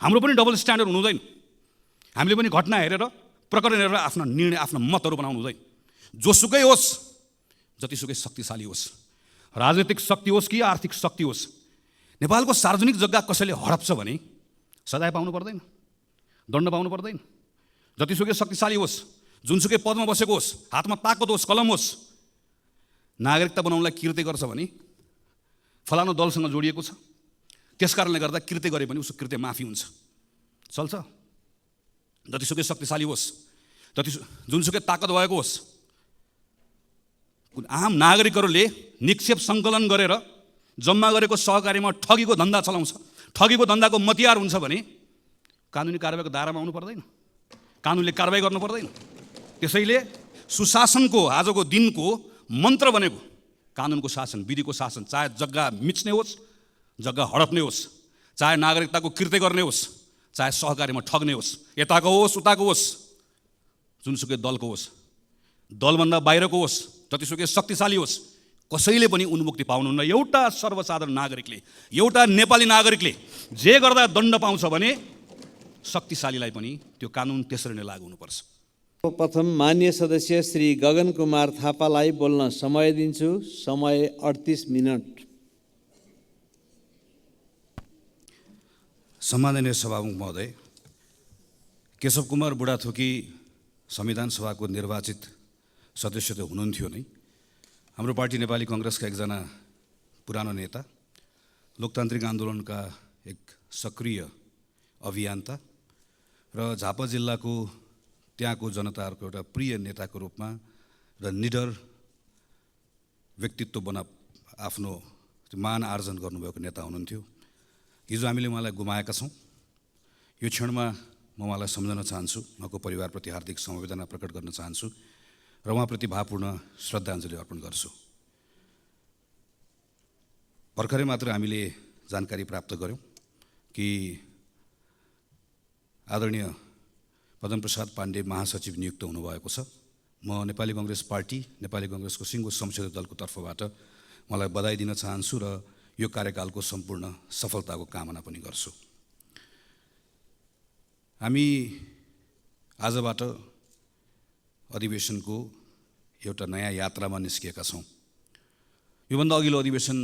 हाम्रो पनि double standard हुनु हुँदैन। हामीले पनि घटना हेरेर प्रकरण हेरेर आफ्ना निर्णय आफ्ना मतहरू बनाउनु हुँदैन। जोसुकै होस्, जतिसुकै शक्तिशाली होस्, राजनीतिक शक्ति होस् कि आर्थिक शक्ति होस्, नेपालको सार्वजनिक जग्गा कसैले हडप्छ भने सजाय पाउनु पर्दैन, दण्ड पाउनु पर्दैन। जतिसुकै शक्तिशाली होस्, जुनसुकै पदमा बसेको होस्, हातमा ताकत होस्, कलम होस्, नागरिकता बनाउनलाई कृत्य गर्छ भने फलानु दलसँग जोडिएको छ, त्यस कारणले गर्दा कृत्य गरे पनि उसको कृत्य माफी हुन्छ, चल्छ। जतिसुकै शक्तिशाली होस्, जुनसुकै ताकत भएको होस्, आम नागरिकहरूले निक्षेप सङ्कलन गरेर जम्मा गरेको सहकारीमा ठगीको धन्दा चलाउँछ, ठगीको धन्दाको मतियार हुन्छ भने कानुनी कारबाहीको दायरामा आउनु पर्दैन, कानुनले कारबाही गर्नु पर्दैन। त्यसैले सुशासनको आजको दिनको मन्त्र बनेको कानुनको शासन, विधिको शासन, चाहे जग्गा मिच्ने होस्, जग्गा हडप्ने होस्, चाहे नागरिकताको कृत्य गर्ने होस्, चाहे सहकारीमा ठग्ने होस्, यताको होस् उताको होस्, जुनसुकै दलको होस्, दलभन्दा बाहिरको होस्, जतिसुकै शक्तिशाली होस्, कसैले पनि उन्मुक्ति पाउनुहुन्न। एउटा सर्वसाधारण नागरिकले, एउटा नेपाली नागरिकले जे गर्दा दण्ड पाउँछ भने शक्तिशालीलाई पनि त्यो कानुन त्यसरी नै लागू हुनुपर्छ। प्रथम मान्य सदस्य श्री गगन कुमार थापालाई बोल्न समय दिन्छु। समय 38 मिनट। सम्माननीय सभामुख महोदय, केशव कुमार बुढाथोकी संविधान सभाको निर्वाचित सदस्य त हुनुहुन्थ्यो नै। हाम्रो पार्टी नेपाली काङ्ग्रेसका एकजना पुरानो नेता, लोकतान्त्रिक आन्दोलनका एक सक्रिय अभियन्ता र झापा जिल्लाको त्यहाँको जनताहरूको एउटा प्रिय नेताको रूपमा र निडर व्यक्तित्व आफ्नो मान आर्जन गर्नुभएको नेता हुनुहुन्थ्यो। हिजो हामीले उहाँलाई गुमाएका छौँ। यो क्षणमा म उहाँलाई सम्झन चाहन्छु, उहाँको परिवारप्रति हार्दिक समवेदना प्रकट गर्न चाहन्छु र उहाँप्रति भावपूर्ण श्रद्धाञ्जली अर्पण गर्छु। भर्खरै मात्र हामीले जानकारी प्राप्त गऱ्यौँ कि आदरणीय पद्मप्रसाद पाण्डे महासचिव नियुक्त हुनुभएको छ। म नेपाली काङ्ग्रेस पार्टी, नेपाली काङ्ग्रेसको सिङ्गो संसदीय दलको तर्फबाट मलाई बधाई दिन चाहन्छु र यो कार्यकालको सम्पूर्ण सफलताको कामना पनि गर्छु। हामी आजबाट अधिवेशनको एउटा नयाँ यात्रामा निस्किएका छौँ। योभन्दा अघिल्लो अधिवेशन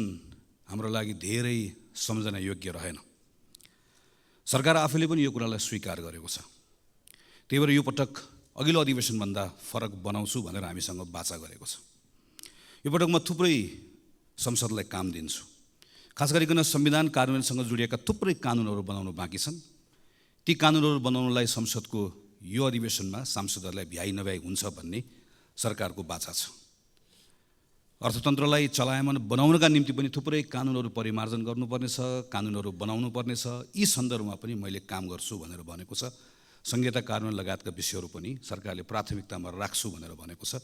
हाम्रो लागि धेरै सम्झना योग्य रहेन। सरकार आफैले पनि यो कुरालाई स्वीकार गरेको छ। त्यही भएर यो पटक अघिल्लो अधिवेशनभन्दा फरक बनाउँछु भनेर हामीसँग बाचा गरेको छ। यो पटक म थुप्रै संसदलाई काम दिन्छु। खास गरिकन संविधान कार्यान्वयनसँग जोडिएका थुप्रै कानुनहरू बनाउनु बाँकी छन्। ती कानुनहरू बनाउनलाई संसदको यो अधिवेशनमा सांसदहरूलाई भ्याइ नभ्याइ हुन्छ भन्ने सरकारको बाचा छ। अर्थतन्त्रलाई चलायमान बनाउनका निम्ति पनि थुप्रै कानुनहरू परिमार्जन गर्नुपर्ने छ, कानुनहरू बनाउनु पर्ने छ। यी सन्दर्भमा पनि मैले काम गर्छु भनेर भनेको छ। संहिता कार्यान्वयन लगायतका विषयहरू पनि सरकारले प्राथमिकतामा राख्छु भनेर भनेको छ।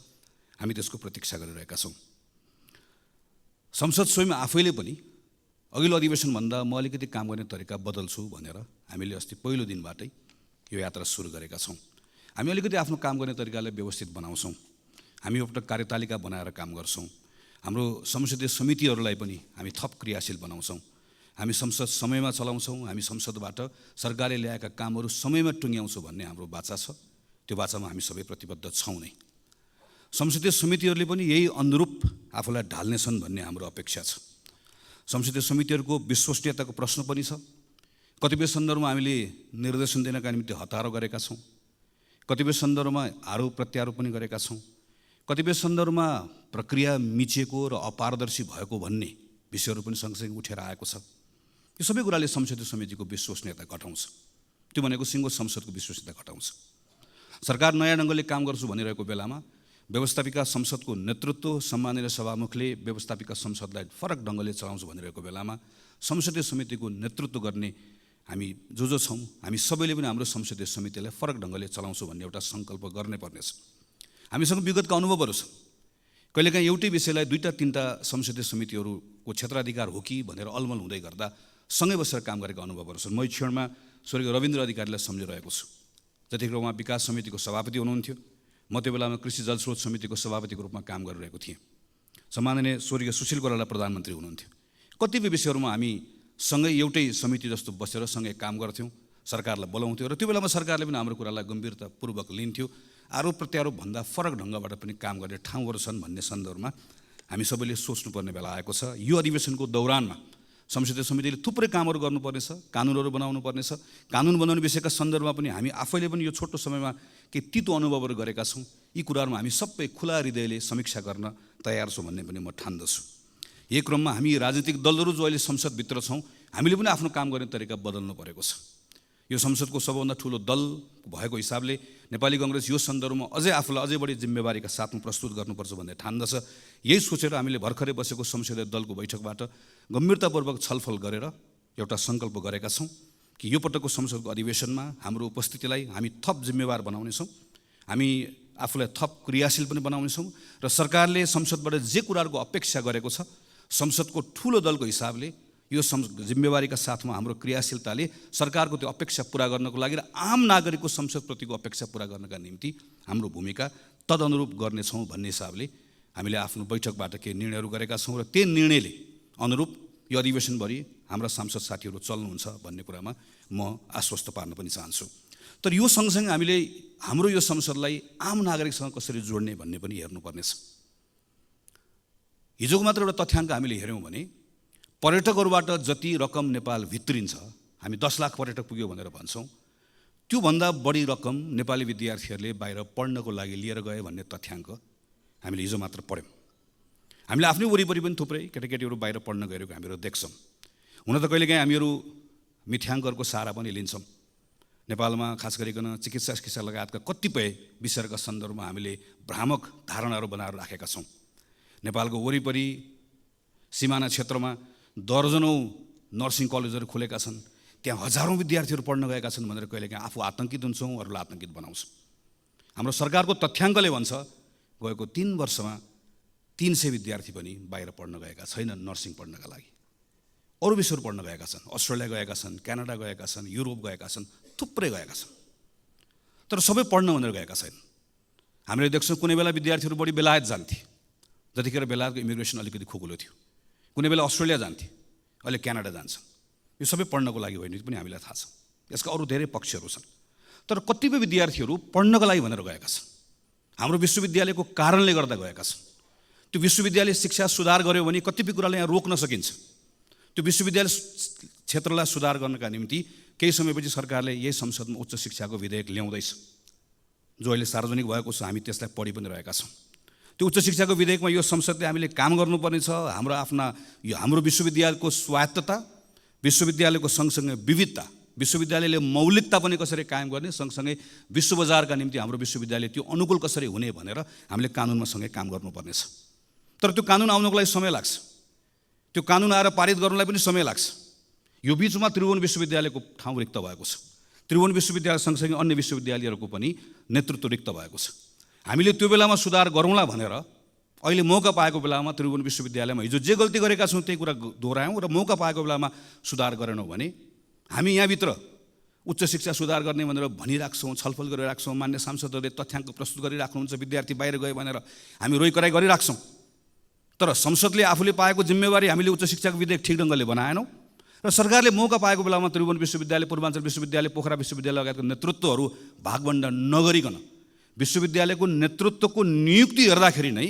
हामी त्यसको प्रतीक्षा गरिरहेका छौँ। संसद स्वयं आफैले पनि अघिल्लो अधिवेशनभन्दा म अलिकति काम गर्ने तरिका बदल्छु भनेर हामीले अस्ति पहिलो दिनबाटै यो यात्रा सुरु गरेका छौँ। हामी अलिकति आफ्नो काम गर्ने तरिकालाई व्यवस्थित बनाउँछौँ। हामी एउटा कार्यतालिका बनाएर काम गर्छौँ। हाम्रो संसदीय समितिहरूलाई पनि हामी थप क्रियाशील बनाउँछौँ। हामी संसद समयमा चलाउँछौँ। हामी संसदबाट सरकारले ल्याएका कामहरू समयमा टुङ्ग्याउँछौँ भन्ने हाम्रो बाचा छ। त्यो बाचामा हामी सबै प्रतिबद्ध छौँ नै। संसदीय समितिहरूले पनि यही अनुरूप आफूलाई ढाल्नेछन् भन्ने हाम्रो अपेक्षा छ। संसदीय समितिहरूको विश्वसनीयताको प्रश्न पनि छ। कतिपय सन्दर्भमा हामीले निर्देशन दिनका निम्ति हतारो गरेका छौँ। कतिपय सन्दर्भमा आरोप प्रत्यारोप पनि गरेका छौँ। कतिपय सन्दर्भमा प्रक्रिया मिचिएको र अपारदर्शी भएको भन्ने विषयहरू पनि सँगसँगै उठेर आएको छ। यो सबै कुराले संसदीय समितिको विश्वसनीयता घटाउँछ। त्यो भनेको सिङ्गो संसदको विश्वसनीयता घटाउँछ। सरकार नयाँ ढङ्गले काम गर्छु भनिरहेको बेलामा व्यवस्थापिका संसदको नेतृत्व सम्माननीय सभामुखले व्यवस्थापिका संसदलाई फरक ढङ्गले चलाउँछु भनिरहेको बेलामा संसदीय समितिको नेतृत्व गर्ने हामी जो छौँ, हामी सबैले पनि हाम्रो संसदीय समितिलाई फरक ढङ्गले चलाउँछु भन्ने एउटा सङ्कल्प गर्नै पर्नेछ। हामीसँग विगतका अनुभवहरू छ। कहिलेकाहीँ एउटै विषयलाई दुईटा तिनवटा संसदीय समितिहरूको क्षेत्राधिकार हो कि भनेर अलमल हुँदै गर्दा सँगै बसेर काम गरेका अनुभवहरू छन्। म यो क्षणमा स्वर्गीय रविन्द्र अधिकारीलाई सम्झिरहेको छु। जतिखेर उहाँ विकास समितिको सभापति हुनुहुन्थ्यो, म त्यो बेलामा कृषि जलस्रोत समितिको सभापतिको रूपमा काम गरिरहेको थिएँ। सम्माननीय स्वर्गीय सुशील कोइराला प्रधानमन्त्री हुनुहुन्थ्यो। कतिपय विषयहरूमा हामी सँगै एउटै समिति जस्तो बसेर सँगै काम गर्थ्यौँ, सरकारलाई बोलाउँथ्यो र त्यो बेलामा सरकारले पनि हाम्रो कुरालाई गम्भीरतापूर्वक लिन्थ्यो। आरोप प्रत्यारोपभन्दा फरक ढङ्गबाट पनि काम गर्ने ठाउँहरू छन् भन्ने सन्दर्भमा हामी सबैले सोच्नुपर्ने बेला आएको छ। यो अधिवेशनको दौरानमा संसदीय समितिले थुप्रै कामहरू गर्नुपर्नेछ, कानुनहरू बनाउनु पर्नेछ। कानुन बनाउने विषयका सन्दर्भमा पनि हामी आफैले पनि यो छोटो समयमा केही तितो अनुभवहरू गरेका छौँ। यी कुराहरूमा हामी सबै खुला हृदयले समीक्षा गर्न तयार छौँ भन्ने पनि म ठान्दछु। यही क्रममा हामी राजनीतिक दलहरू जो अहिले संसदभित्र छौँ, हामीले पनि आफ्नो काम गर्ने तरिका बदल्नु परेको छ। यो संसदको सबभन्दा ठुलो दल भएको हिसाबले नेपाली कांग्रेस यो सन्दर्भमा अझै आफूलाई अझै बढी जिम्मेवारीका साथमा प्रस्तुत गर्नुपर्छ भन्ने ठान्दछ। यही सोचेर हामीले भर्खरै बसेको संसदीय दलको बैठकबाट गम्भीरतापूर्वक छलफल गरेर एउटा सङ्कल्प गरेका छौँ कि यो पटकको संसदको अधिवेशनमा हाम्रो उपस्थितिलाई हामी थप जिम्मेवार बनाउनेछौँ, हामी आफूलाई थप क्रियाशील पनि बनाउनेछौँ र सरकारले संसदबाट जे कुराहरूको अपेक्षा गरेको छ, संसदको ठुलो दलको हिसाबले यो जिम्मेवारीका साथमा हाम्रो क्रियाशीलताले सरकारको त्यो अपेक्षा पुरा गर्नको लागि र आम नागरिकको संसदप्रतिको अपेक्षा पुरा गर्नका निम्ति हाम्रो भूमिका तदनुरूप गर्नेछौँ भन्ने हिसाबले हामीले आफ्नो बैठकबाट केही निर्णयहरू गरेका छौँ र त्यो निर्णयले अनुरूप यो अधिवेशनभरि हाम्रा सांसद साथीहरू चल्नुहुन्छ भन्ने कुरामा म आश्वस्त पार्न पनि चाहन्छु। तर यो सँगसँगै हामीले हाम्रो यो संसदलाई आम नागरिकसँग कसरी जोड्ने भन्ने पनि हेर्नुपर्नेछ। हिजोको मात्र एउटा तथ्याङ्क हामीले हेऱ्यौँ भने पर्यटकहरूबाट जति रकम नेपाल भित्रिन्छ, हामी 10 लाख पर्यटक पुग्यो भनेर भन्छौँ, त्योभन्दा बढी रकम नेपाली विद्यार्थीहरूले बाहिर पढ्नको लागि लिएर गए भन्ने तथ्याङ्क हामीले हिजो मात्र पढ्यौँ। हामीले आफ्नै वरिपरि पनि थुप्रै केटाकेटीहरू बाहिर पढ्न गएको हामीहरू देख्छौँ। हुन त कहिलेकाहीँ हामीहरू मिथ्याङ्कहरूको सहारा पनि लिन्छौँ। नेपालमा खास गरिकन चिकित्सा लगायतका कतिपय विषयका सन्दर्भमा हामीले भ्रामक धारणाहरू बनाएर राखेका छौँ। नेपालको वरिपरि सिमाना क्षेत्रमा दर्जनौँ नर्सिङ कलेजहरू खुलेका छन्, त्यहाँ हजारौँ विद्यार्थीहरू पढ्न गएका छन् भनेर कहिलेकाहीँ आफू आतङ्कित हुन्छौँ, अरूलाई आतङ्कित बनाउँछौँ। हाम्रो सरकारको तथ्याङ्कले भन्छ गएको 3 वर्षमा 300 विद्यार्थी पनि बाहिर पढ्न गएका छैनन् नर्सिङ पढ्नका लागि। अरू विषयहरू पढ्न गएका छन्, अस्ट्रेलिया गएका छन्, क्यानाडा गएका छन्, युरोप गएका छन्, थुप्रै गएका छन्, तर सबै पढ्न भनेर गएका छैनन्। हामीले देख्छौँ कुनै बेला विद्यार्थीहरू बढी बेलायत जान्थे, जतिखेर बेलायतको इमिग्रेसन अलिकति खुकुलो थियो, कुनै बेला अस्ट्रेलिया जान्थे, अहिले क्यानाडा जान्छन्। यो सबै पढ्नको लागि होइन पनि हामीलाई थाहा छ, यसका अरू धेरै पक्षहरू छन्। तर कतिपय विद्यार्थीहरू पढ्नका लागि भनेर गएका छन्, हाम्रो विश्वविद्यालयको कारणले गर्दा गएका छन्। त्यो विश्वविद्यालय शिक्षा सुधार गर्यो भने कतिपय कुरालाई यहाँ रोक्न सकिन्छ। त्यो विश्वविद्यालय क्षेत्रलाई सुधार गर्नका निम्ति केही समयपछि सरकारले यही संसदमा उच्च शिक्षाको विधेयक ल्याउँदैछ, जो अहिले सार्वजनिक भएको छ, हामी त्यसलाई पढि पनि रहेका छौँ। त्यो उच्च शिक्षाको विधेयकमा यो संसदले हामीले काम गर्नुपर्ने छ। हाम्रो विश्वविद्यालयको स्वायत्तता, विश्वविद्यालयको सँगसँगै विविधता, विश्वविद्यालयले मौलिकता पनि कसरी कायम गर्ने, सँगसँगै विश्व बजारका निम्ति हाम्रो विश्वविद्यालय त्यो अनुकूल कसरी हुने भनेर हामीले कानुनमा सँगै काम गर्नुपर्नेछ। तर त्यो कानुन आउनको लागि समय लाग्छ, त्यो कानुन आएर पारित गर्नलाई पनि समय लाग्छ। यो बिचमा त्रिभुवन विश्वविद्यालयको ठाउँ रिक्त भएको छ, त्रिभुवन विश्वविद्यालय सँगसँगै अन्य विश्वविद्यालयहरूको पनि नेतृत्व रिक्त भएको छ। हामीले त्यो बेलामा सुधार गरौँला भनेर अहिले मौका पाएको बेलामा त्रिभुवन विश्वविद्यालयमा हिजो जे गल्ती गरेका छौँ त्यही कुरा दोहोऱ्यायौँ र मौका पाएको बेलामा सुधार गरेनौँ भने हामी यहाँभित्र उच्च शिक्षा सुधार गर्ने भनेर भनिराख्छौँ, छलफल गरिराख्छौँ, मान्य सांसदहरूले तथ्याङ्क प्रस्तुत गरिराख्नुहुन्छ, विद्यार्थी बाहिर गयो भनेर हामी रोइकराइ गरिराख्छौँ। तर संसदले आफूले पाएको जिम्मेवारी हामीले उच्च शिक्षाको विधेयक ठिक ढङ्गले बनाएनौँ र सरकारले मौका पाएको बेलामा त्रिभुवन विश्वविद्यालय, पूर्वाञ्चल विश्वविद्यालय, पोखरा विश्वविद्यालय लगायतको नेतृत्वहरू भागभण्डा नगरिकन विश्वविद्यालयको नेतृत्वको नियुक्ति हेर्दाखेरि नै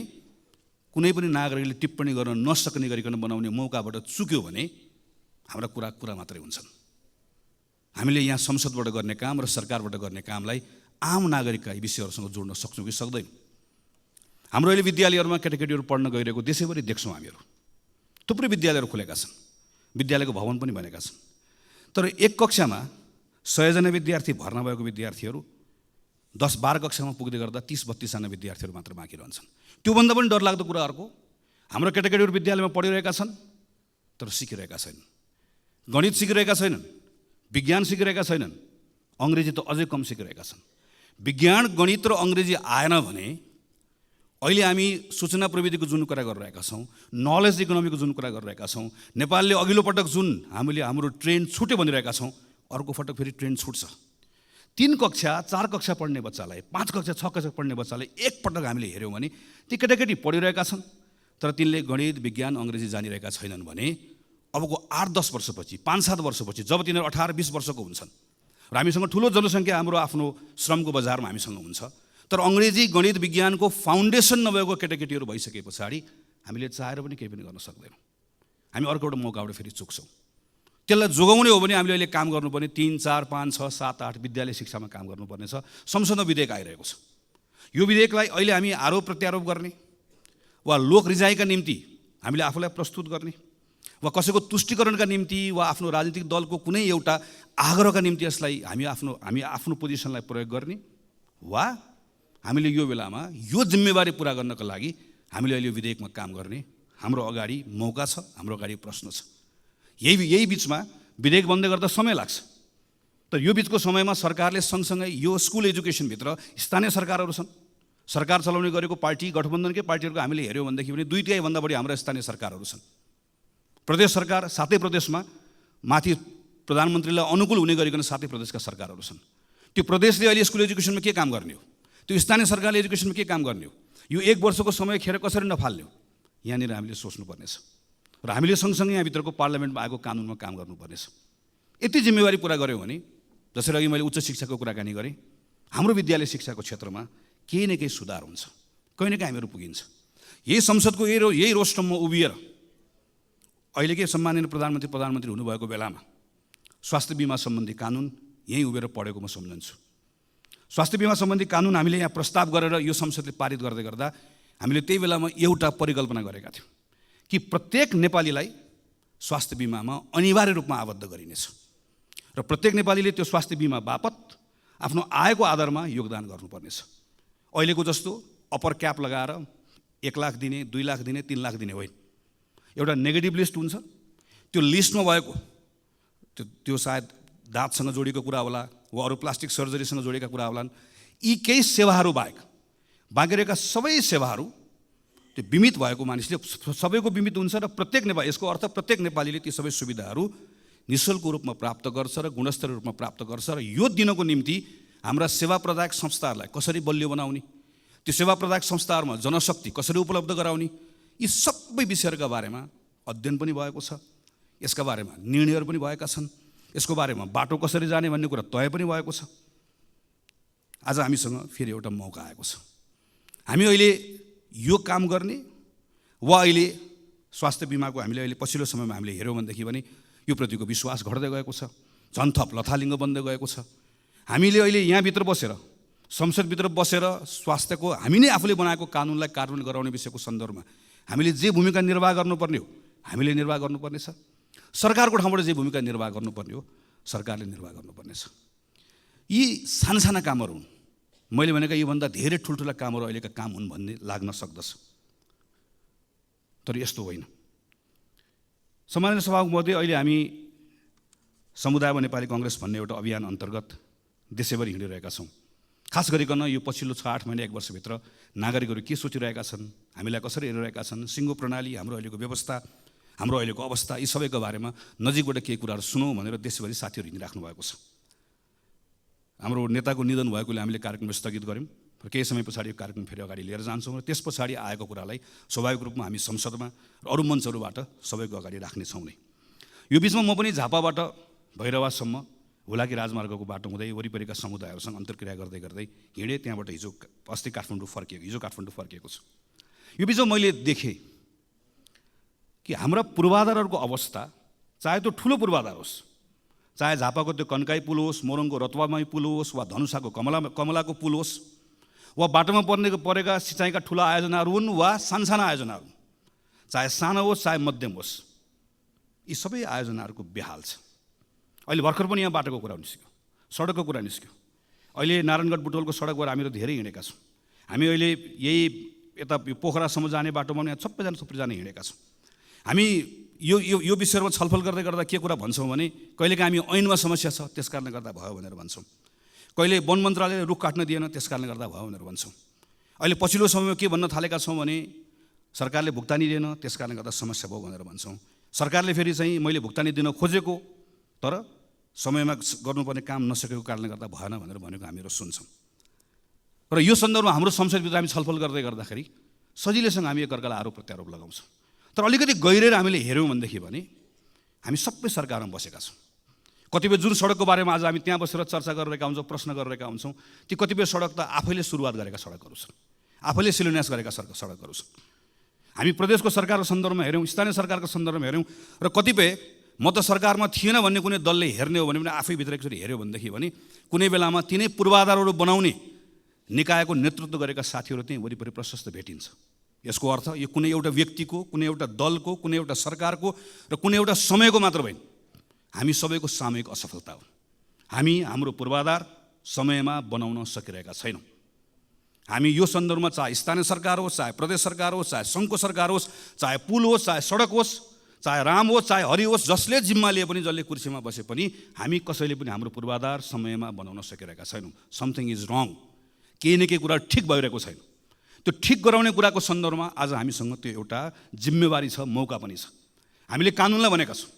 कुनै पनि नागरिकले टिप्पणी गर्न नसक्ने गरिकन बनाउने मौकाबाट चुक्यो भने हाम्रा कुरा मात्रै हुन्छन्। हामीले यहाँ संसदबाट गर्ने काम र सरकारबाट गर्ने कामलाई आम नागरिकका यी विषयहरूसँग जोड्न सक्छौँ कि सक्दैनौँ। हाम्रो अहिले विद्यालयहरूमा केटाकेटीहरू पढ्न गइरहेको देशैभरि देख्छौँ हामीहरू। थुप्रै विद्यालयहरू खुलेका छन्, विद्यालयको भवन पनि बनेका छन्, तर एक कक्षामा 100 जना विद्यार्थी भर्ना भएको विद्यार्थीहरू 10-12 कक्षामा पुग्दै गर्दा 30-32 जना विद्यार्थीहरू मात्र बाँकी रहन्छन्। त्योभन्दा पनि डरलाग्दो कुरा अर्को, हाम्रो केटाकेटीहरू विद्यालयमा पढिरहेका छन् तर सिकिरहेका छैनन्, गणित सिकिरहेका छैनन्, विज्ञान सिकिरहेका छैनन्, अङ्ग्रेजी त अझै कम सिकिरहेका छन्। विज्ञान, गणित र अङ्ग्रेजी आएन भने अहिले हामी सूचना प्रविधिको जुन कुरा गरिरहेका छौँ, नलेज इकोनोमीको जुन कुरा गरिरहेका छौँ, नेपालले अघिल्लो पटक जुन हाम्रो ट्रेन छुट्यो भनिरहेका छौँ, अर्को पटक फेरि ट्रेन छुट्छ। 3 कक्षा 4 कक्षा पढ्ने बच्चालाई, 5 कक्षा 6 कक्षा पढ्ने बच्चालाई एकपटक हामीले हेऱ्यौँ भने ती केटाकेटी पढिरहेका छन् तर तिनले गणित, विज्ञान, अङ्ग्रेजी जानिरहेका छैनन् भने अबको 8-10 वर्षपछि, 5-7 वर्षपछि जब तिनीहरू 18-20 वर्षको हुन्छन् र हामीसँग ठुलो जनसङ्ख्या हाम्रो आफ्नो श्रमको बजारमा हामीसँग हुन्छ। तर अङ्ग्रेजी गणित विज्ञानको फाउन्डेसन नभएको केटाकेटीहरू भइसके पछाडि हामीले चाहेर पनि केही पनि गर्न सक्दैनौँ। हामी अर्को एउटा मौकाबाट फेरि चुक्छौँ। त्यसलाई जोगाउने हो भने हामीले अहिले काम गर्नुपर्ने 3, 4, 5, 6, 7, 8 विद्यालय शिक्षामा काम गर्नुपर्ने छ। संसदमा विधेयक आइरहेको छ। यो विधेयकलाई अहिले हामी आरोप प्रत्यारोप गर्ने वा लोक रिजाइका निम्ति हामीले आफूलाई प्रस्तुत गर्ने वा कसैको तुष्टिकरणका निम्ति वा आफ्नो राजनीतिक दलको कुनै एउटा आग्रहका निम्ति यसलाई हामी आफ्नो पोजिसनलाई प्रयोग गर्ने वा हामीले यो बेलामा यो जिम्मेवारी पुरा गर्नका लागि हामीले अहिले यो विधेयकमा काम गर्ने हाम्रो अगाडि मौका छ, हाम्रो अगाडि प्रश्न छ। यही बिचमा विधेयक बन्दै गर्दा समय लाग्छ। तर यो बिचको समयमा सरकारले सँगसँगै यो स्कुल एजुकेसनभित्र स्थानीय सरकारहरू छन्। सरकार चलाउने गरेको पार्टी गठबन्धनकै पार्टीहरूको हामीले हेऱ्यौँ भनेदेखि पनि 2/3 बढी हाम्रा स्थानीय सरकारहरू छन्। प्रदेश सरकार 7 प्रदेशमा माथि प्रधानमन्त्रीलाई अनुकूल हुने गरिकन 7 प्रदेशका सरकारहरू छन्। त्यो प्रदेशले अहिले स्कुल एजुकेसनमा के काम गर्ने हो, त्यो स्थानीय सरकारले एजुकेसनमा के काम गर्ने हो, यो 1 वर्षको समय खेर कसरी नफाल्ने हो, यहाँनिर हामीले सोच्नुपर्नेछ। र हामीले सँगसँगै यहाँभित्रको पार्लियामेन्टमा आएको कानुनमा काम गर्नुपर्नेछ। यति जिम्मेवारी पुरा गऱ्यौँ भने जसरी अघि मैले उच्च शिक्षाको कुराकानी गरेँ, हाम्रो विद्यालय शिक्षाको क्षेत्रमा केही न केही सुधार हुन्छ, कहीँ न कहीँ हामीहरू पुगिन्छ। यही संसदको यही रोस्टममा उभिएर अहिलेकै सम्माननीय प्रधानमन्त्री हुनुभएको बेलामा स्वास्थ्य बिमा सम्बन्धी कानुन यहीँ उभिएर पढेको म सम्झन्छु। स्वास्थ्य बिमा सम्बन्धी कानुन हामीले यहाँ प्रस्ताव गरेर यो संसदले पारित गर्दै गर्दा हामीले त्यही बेलामा एउटा परिकल्पना गरेका थियौँ कि प्रत्येक नेपालीलाई स्वास्थ्य बिमामा अनिवार्य रूपमा आबद्ध गरिनेछ र प्रत्येक नेपालीले त्यो स्वास्थ्य बिमा बापत आफ्नो आयको आधारमा योगदान गर्नुपर्नेछ। अहिलेको जस्तो अप्पर क्याप लगाएर 1 लाख दिने, 2 लाख दिने, 3 लाख दिने होइन। एउटा नेगेटिभ लिस्ट हुन्छ। त्यो लिस्टमा भएको त्यो सायद दाँतसँग जोडिएको कुरा होला वा अरू प्लास्टिक सर्जरीसँग जोडिएका कुरा होलान्। यी केही सेवाहरू बाहेक बाँकी रहेका सबै सेवाहरू त्यो बिमित भएको मानिसले सबैको बिमित हुन्छ र प्रत्येक नेपाली, यसको अर्थ प्रत्येक नेपालीले ती सबै सुविधाहरू निःशुल्क रूपमा प्राप्त गर्छ र गुणस्तरीय रूपमा प्राप्त गर्छ। र यो दिनको निम्ति हाम्रा सेवा प्रदायक संस्थाहरूलाई कसरी बलियो बनाउने, त्यो सेवा प्रदायक संस्थाहरूमा जनशक्ति कसरी उपलब्ध गराउने, यी सबै विषयहरूका बारेमा अध्ययन पनि भएको छ। यसका बारेमा निर्णयहरू पनि भएका छन्। यसको बारेमा बाटो कसरी जाने भन्ने कुरा तय पनि भएको छ। आज हामीसँग फेरि एउटा मौका आएको छ। हामी अहिले यो काम गर्ने वा अहिले स्वास्थ्य बिमाको हामीले अहिले पछिल्लो समयमा हामीले हेऱ्यौँ भनेदेखि पनि यो प्रतिको विश्वास घट्दै गएको छ, झन् थप लथालिङ्ग बन्दै गएको छ। हामीले अहिले यहाँभित्र बसेर, संसदभित्र बसेर स्वास्थ्यको हामी नै आफूले बनाएको कानुनलाई कार्यान्वयन गराउने विषयको सन्दर्भमा हामीले जे भूमिका निर्वाह गर्नुपर्ने हो हामीले निर्वाह गर्नुपर्नेछ। सरकारको ठाउँबाट जे भूमिका निर्वाह गर्नुपर्ने हो सरकारले निर्वाह गर्नुपर्नेछ। यी साना कामहरू हुन्। मैले भनेका योभन्दा धेरै ठुल्ठुला कामहरू अहिलेका काम हुन् भन्ने लाग्न सक्दछ, तर यस्तो होइन। सम्माननीय सभामुखमध्ये अहिले हामी समुदायमा नेपाली कङ्ग्रेस भन्ने एउटा अभियान अन्तर्गत देशैभरि हिँडिरहेका छौँ। खास गरिकन यो पछिल्लो 6-8 महिना 1 वर्षभित्र नागरिकहरू के सोचिरहेका छन्, हामीलाई कसरी हेरिरहेका छन्, सिङ्गो प्रणाली, हाम्रो अहिलेको व्यवस्था, हाम्रो अहिलेको अवस्था, यी सबैको बारेमा नजिकबाट केही कुराहरू सुनौँ भनेर देशभरि साथीहरू हिँडिराख्नु भएको छ। हाम्रो नेताको निधन भएकोले हामीले कार्यक्रम स्थगित गऱ्यौँ र केही समय पछाडि यो कार्यक्रम फेरि अगाडि लिएर जान्छौँ र त्यस पछाडि आएको कुरालाई स्वाभाविक रूपमा हामी संसदमा र अरू मञ्चहरूबाट सबैको अगाडि राख्नेछौँ नै। यो बिचमा म पनि झापाबाट भैरवासम्म हुलाकी राजमार्गको बाटो हुँदै वरिपरिका समुदायहरूसँग अन्तर्क्रिया गर्दै गर्दै हिँडेँ। त्यहाँबाट हिजो काठमाडौँ फर्किएको छु। यो बिचमा मैले देखेँ कि हाम्रा पूर्वाधारहरूको अवस्था, चाहे त्यो ठुलो पूर्वाधार होस्, चाहे झापाको त्यो कन्काई पुल होस्, मोरङको रतुवामाई पुल होस्, वा धनुषाको कमलाको पुल होस्, वा बाटोमा परेका सिँचाइका ठुला आयोजनाहरू हुन् वा साना आयोजनाहरू, चाहे सानो होस् चाहे मध्यम होस्, यी सबै आयोजनाहरूको बेहाल छ। अहिले भर्खर पनि यहाँ बाटोको कुरा निस्क्यो, सडकको कुरा निस्क्यो। अहिले नारायणगढ बुटवलको सडकबाट हामीहरू धेरै हिँडेका छौँ। हामी अहिले यही यता पोखरासम्म जाने बाटोमा यहाँ सबैजना हिँडेका छौँ। हामी यो विषयमा छलफल गर्दै गर्दा के कुरा भन्छौँ भने कहिलेकाहीँ हामी ऐनमा समस्या छ त्यस कारणले गर्दा भयो भनेर भन्छौँ, कहिले वन मन्त्रालयले रुख काट्न दिएन त्यस कारणले गर्दा भयो भनेर भन्छौँ। अहिले पछिल्लो समयमा के भन्न थालेका छौँ भने सरकारले भुक्तानी दिएन त्यस कारणले गर्दा समस्या भयो भनेर भन्छौँ। सरकारले फेरि चाहिँ मैले भुक्तानी दिन खोजेको तर समयमा गर्नुपर्ने काम नसकेको कारणले गर्दा भएन भनेर भनेको हामीहरू सुन्छौँ। र यो सन्दर्भमा हाम्रो संसदभित्र हामी छलफल गर्दै गर्दाखेरि सजिलैसँग हामी एकअर्कालाई आरोप प्रत्यारोप लगाउँछौँ। तर अलिकति गहिरेर हामीले हेऱ्यौँ भनेदेखि भने हामी सबै सरकारमा बसेका छौँ। कतिपय जुन सडकको बारेमा आज हामी त्यहाँ बसेर चर्चा गरिरहेका हुन्छौँ, प्रश्न गरिरहेका हुन्छौँ, ती कतिपय सडक त आफैले सुरुवात गरेका सडकहरू छन्, आफैले शिलान्यास गरेका सडकहरू छन्। हामी प्रदेशको सरकारको सन्दर्भमा हेऱ्यौँ, स्थानीय सरकारको सन्दर्भमा हेऱ्यौँ, र कतिपय म त सरकारमा थिएन भन्ने कुनै दलले हेर्ने हो भने पनि आफै भित्र एकचोटि हेऱ्यो भनेदेखि भने कुनै बेलामा तिनै पूर्वाधारहरू बनाउने निकायको नेतृत्व गरेका साथीहरू त्यहीँ वरिपरि प्रशस्त भेटिन्छ। यसको अर्थ यो कुनै एउटा व्यक्तिको, कुनै एउटा दलको, कुनै एउटा सरकारको र कुनै एउटा समयको मात्र होइन, हामी सबैको सामूहिक असफलता हो। हामी हाम्रो पूर्वाधार समयमा बनाउन सकिरहेका छैनौँ। हामी यो सन्दर्भमा चाहे स्थानीय सरकार होस्, चाहे प्रदेश सरकार होस्, चाहे सङ्घको सरकार होस्, चाहे पुल होस्, चाहे सडक होस्, चाहे राम होस्, चाहे हरि होस्, जसले जिम्मा लिए पनि, जसले कुर्सीमा बसे पनि हामी कसैले पनि हाम्रो पूर्वाधार समयमा बनाउन सकिरहेका छैनौँ। समथिङ इज रङ। केही न केही कुरा ठिक भइरहेको छैन। त्यो ठिक गराउने कुराको सन्दर्भमा आज हामीसँग त्यो एउटा जिम्मेवारी छ, मौका पनि छ। हामीले कानुनलाई भनेका छौँ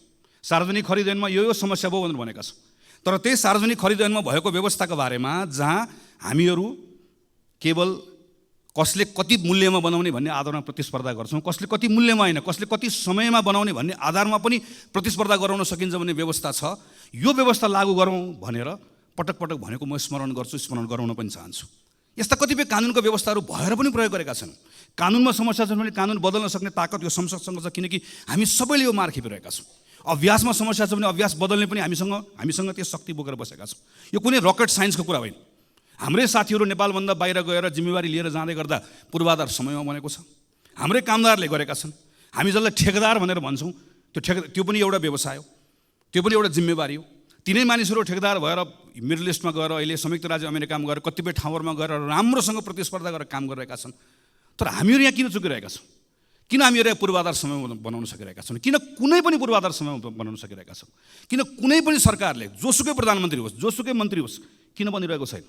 सार्वजनिक खरिद ऐनमा यो समस्या भयो भनेर भनेका छौँ, तर त्यही सार्वजनिक खरिद ऐनमा भएको व्यवस्थाको बारेमा जहाँ हामीहरू केवल कसले कति मूल्यमा बनाउने भन्ने आधारमा प्रतिस्पर्धा गर्छौँ, कसले कति मूल्यमा होइन, कसले कति समयमा बनाउने भन्ने आधारमा पनि प्रतिस्पर्धा गराउन सकिन्छ भन्ने व्यवस्था छ। यो व्यवस्था लागू गरौँ भनेर पटक पटक भनेको म स्मरण गर्छु, स्मरण गराउन पनि चाहन्छु। यस्ता कतिपय कानुनको व्यवस्थाहरू भएर पनि प्रयोग गरेका छन्। कानुनमा समस्या छ भने कानुन बदल्न सक्ने ताकत यो संसदसँग छ, किनकि हामी सबैले यो मार खेपिरहेका छौँ। अभ्यासमा समस्या छ भने अभ्यास बदल्ने पनि हामीसँग त्यो शक्ति बोकेर बसेका छौँ। यो कुनै रकेट साइन्सको कुरा होइन। हाम्रै साथीहरू नेपालभन्दा बाहिर गएर जिम्मेवारी लिएर जाँदै गर्दा पूर्वाधार समयमा बनेको छ। हाम्रै कामदारले गरेका छन्। हामी जसलाई ठेकेदार भनेर भन्छौँ त्यो पनि एउटा व्यवसाय हो, त्यो पनि एउटा जिम्मेवारी हो। तिनै मानिसहरू ठेकेदार भएर मिडल इस्टमा गएर अहिले संयुक्त राज्य अमेरिकामा गएर कतिपय ठाउँहरूमा गएर राम्रोसँग प्रतिस्पर्धा गरेर काम गरिरहेका छन्। तर हामीहरू यहाँ किन चुकिरहेका छौँ? किन हामीहरू यहाँ पूर्वाधार समयमा बनाउन सकिरहेका छौँ? किन कुनै पनि पूर्वाधार समयमा बनाउन सकिरहेका छौँ? किन कुनै पनि सरकारले, जोसुकै प्रधानमन्त्री होस्, जोसुकै मन्त्री होस्, किन बनिरहेको छैन?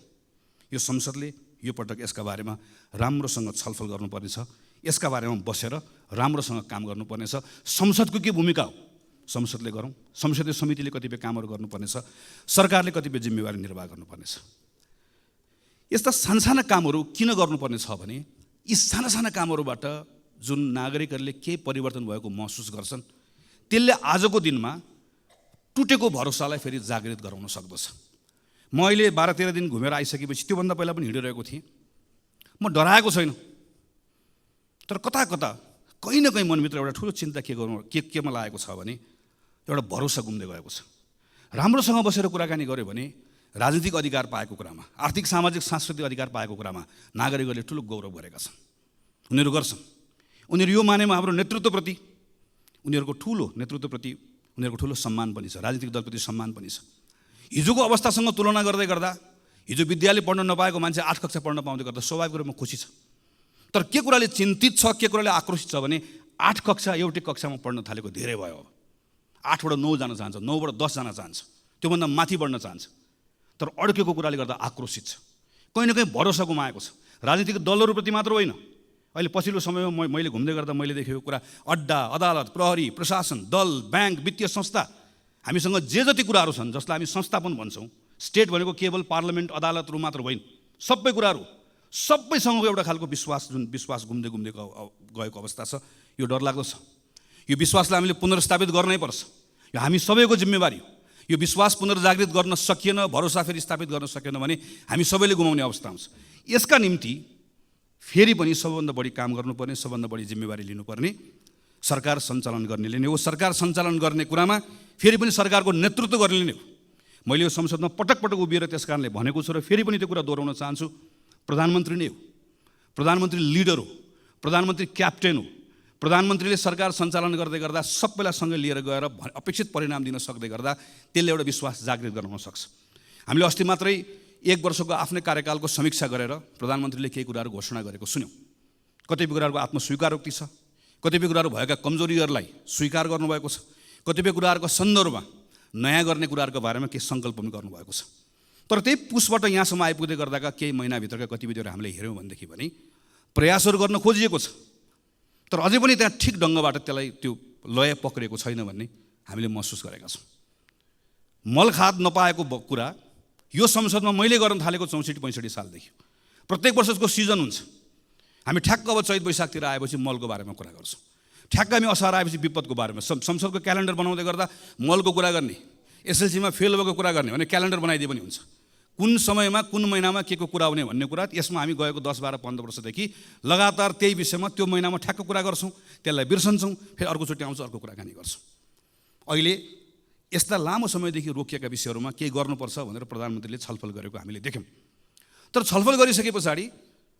यो संसदले यो पटक यसका बारेमा राम्रोसँग छलफल गर्नुपर्नेछ। यसका बारेमा बसेर राम्रोसँग काम गर्नुपर्नेछ। संसदको के भूमिका हो संसदले गरौँ, संसदीय समितिले कतिपय कामहरू गर्नुपर्नेछ, सरकारले कतिपय जिम्मेवारी निर्वाह गर्नुपर्नेछ। यस्ता साना कामहरू किन गर्नुपर्ने छ भने यी साना कामहरूबाट जुन नागरिकहरूले केही परिवर्तन भएको महसुस गर्छन् त्यसले आजको दिनमा टुटेको भरोसालाई फेरि जागृत गराउन सक्दछ। म अहिले 12-13 दिन घुमेर आइसकेपछि त्योभन्दा पहिला पनि हिँडिरहेको थिएँ। म डराएको छैन, तर कता कता कहीँ न कहीँ मनभित्र एउटा ठुलो चिन्ता केमा लागेको छ भने एउटा भरोसा गुम्दै गएको छ। राम्रोसँग बसेर कुराकानी गऱ्यो भने राजनीतिक अधिकार पाएको कुरामा, आर्थिक सामाजिक सांस्कृतिक अधिकार पाएको कुरामा नागरिकहरूले ठुलो गौरव गरेका छन्। उनीहरू गर्छन्। उनीहरू यो मानेमा हाम्रो नेतृत्वप्रति, उनीहरूको ठुलो नेतृत्वप्रति उनीहरूको ठुलो सम्मान पनि छ, राजनीतिक दलप्रति सम्मान पनि छ। हिजोको अवस्थासँग तुलना गर्दै गर्दा हिजो विद्यालय पढ्न नपाएको मान्छे 8 कक्षा पढ्न पाउँदै गर्दा स्वाभाविक रूपमा खुसी छ। तर के कुराले चिन्तित छ, के कुराले आक्रोशित छ भने 8 कक्षा एउटै कक्षामा पढ्न थालेको धेरै भयो। 8बाट 9 जान चाहन्छ, 9बाट 10 जान चाहन्छ, त्योभन्दा माथि बढ्न चाहन्छ। तर अड्केको कुराले गर्दा आक्रोशित छ, कहीँ न कहीँ भरोसा गुमाएको छ। राजनीतिक दलहरूप्रति मात्र होइन, अहिले पछिल्लो समयमा मैले घुम्दै गर्दा मैले देखेको कुरा, अड्डा, अदालत, प्रहरी, प्रशासन, दल, ब्याङ्क, वित्तीय संस्था, हामीसँग जे जति कुराहरू छन् जसलाई हामी संस्थापन भन्छौँ, स्टेट भनेको केवल पार्लियामेन्ट, अदालतहरू मात्र होइन, सबै कुराहरू सबैसँगको एउटा खालको विश्वास घुम्दै गएको अवस्था छ। यो डरलाग्दो छ। यो विश्वासलाई हामीले पुनर्स्थापित गर्नै पर्छ। यो हामी सबैको जिम्मेवारी हो। यो विश्वास पुनर्जागृत गर्न सकिएन, भरोसा फेरि स्थापित गर्न सकेन भने हामी सबैले गुमाउने अवस्था आउँछ। यसका निम्ति फेरि पनि सबभन्दा बढी काम गर्नुपर्ने, सबभन्दा बढी जिम्मेवारी लिनुपर्ने सरकार सञ्चालन गर्नेले नै हो। सरकार सञ्चालन गर्ने कुरामा फेरि पनि सरकारको नेतृत्व गर्नेले नै हो। मैले यो संसदमा पटक पटक उभिएर त्यस कारणले भनेको छु र फेरि पनि त्यो कुरा दोहोऱ्याउन चाहन्छु। प्रधानमन्त्री नै हो, प्रधानमन्त्री लिडर हो, प्रधानमन्त्री क्याप्टेन हो। प्रधानमन्त्रीले सरकार सञ्चालन गर्दै गर्दा सबैलाई सँगै लिएर गएर अपेक्षित परिणाम दिन सक्दै गर्दा त्यसले एउटा विश्वास जागृत गराउन सक्छ। हामीले अस्ति मात्रै 1 वर्षको आफ्नै कार्यकालको समीक्षा गरेर प्रधानमन्त्रीले केही कुराहरू घोषणा गरेको सुन्यौँ। कतिपय कुराहरूको आत्मस्वीकारोक्ति छ, कतिपय कुराहरू भएका कमजोरीहरूलाई स्वीकार गर्नुभएको छ, कतिपय कुराहरूको सन्दर्भमा नयाँ गर्ने कुराहरूको बारेमा केही सङ्कल्प पनि गर्नुभएको छ। तर त्यही पुसबाट यहाँसम्म आइपुग्दै गर्दाका केही महिनाभित्रका गतिविधिहरू हामीले हेऱ्यौँ भनेदेखि भने प्रयासहरू गर्न खोजिएको छ, तर अझै पनि त्यहाँ ठिक ढङ्गबाट त्यसलाई त्यो लय पक्रेको छैन भन्ने हामीले महसुस गरेका छौँ। मलखाद नपाएको कुरा यो संसदमा मैले गर्न थालेको 64-65 सालदेखि प्रत्येक वर्षको सिजन हुन्छ। हामी ठ्याक्क अब चैत वैशाखतिर आएपछि मलको बारेमा कुरा गर्छौँ। ठ्याक्क हामी असार आएपछि विपदको बारेमा, संसदको क्यालेन्डर बनाउँदै गर्दा मलको कुरा गर्ने, एसएलसीमा फेल भएको कुरा गर्ने भने क्यालेन्डर बनाइदिए पनि हुन्छ। कुन समयमा कुन महिनामा के को कुरा हुने भन्ने कुरा यसमा हामी गएको 10, 12, 15 वर्षदेखि लगातार त्यही विषयमा त्यो महिनामा ठ्याक्क कुरा गर्छौँ, त्यसलाई बिर्सन्छौँ, फेरि अर्कोचोटि आउँछ अर्को कुराकानी गर्छौँ। अहिले यस्ता लामो समयदेखि रोकिएका विषयहरूमा केही गर्नुपर्छ भनेर प्रधानमन्त्रीले छलफल गरेको हामीले देख्यौँ। तर छलफल गरिसके पछाडि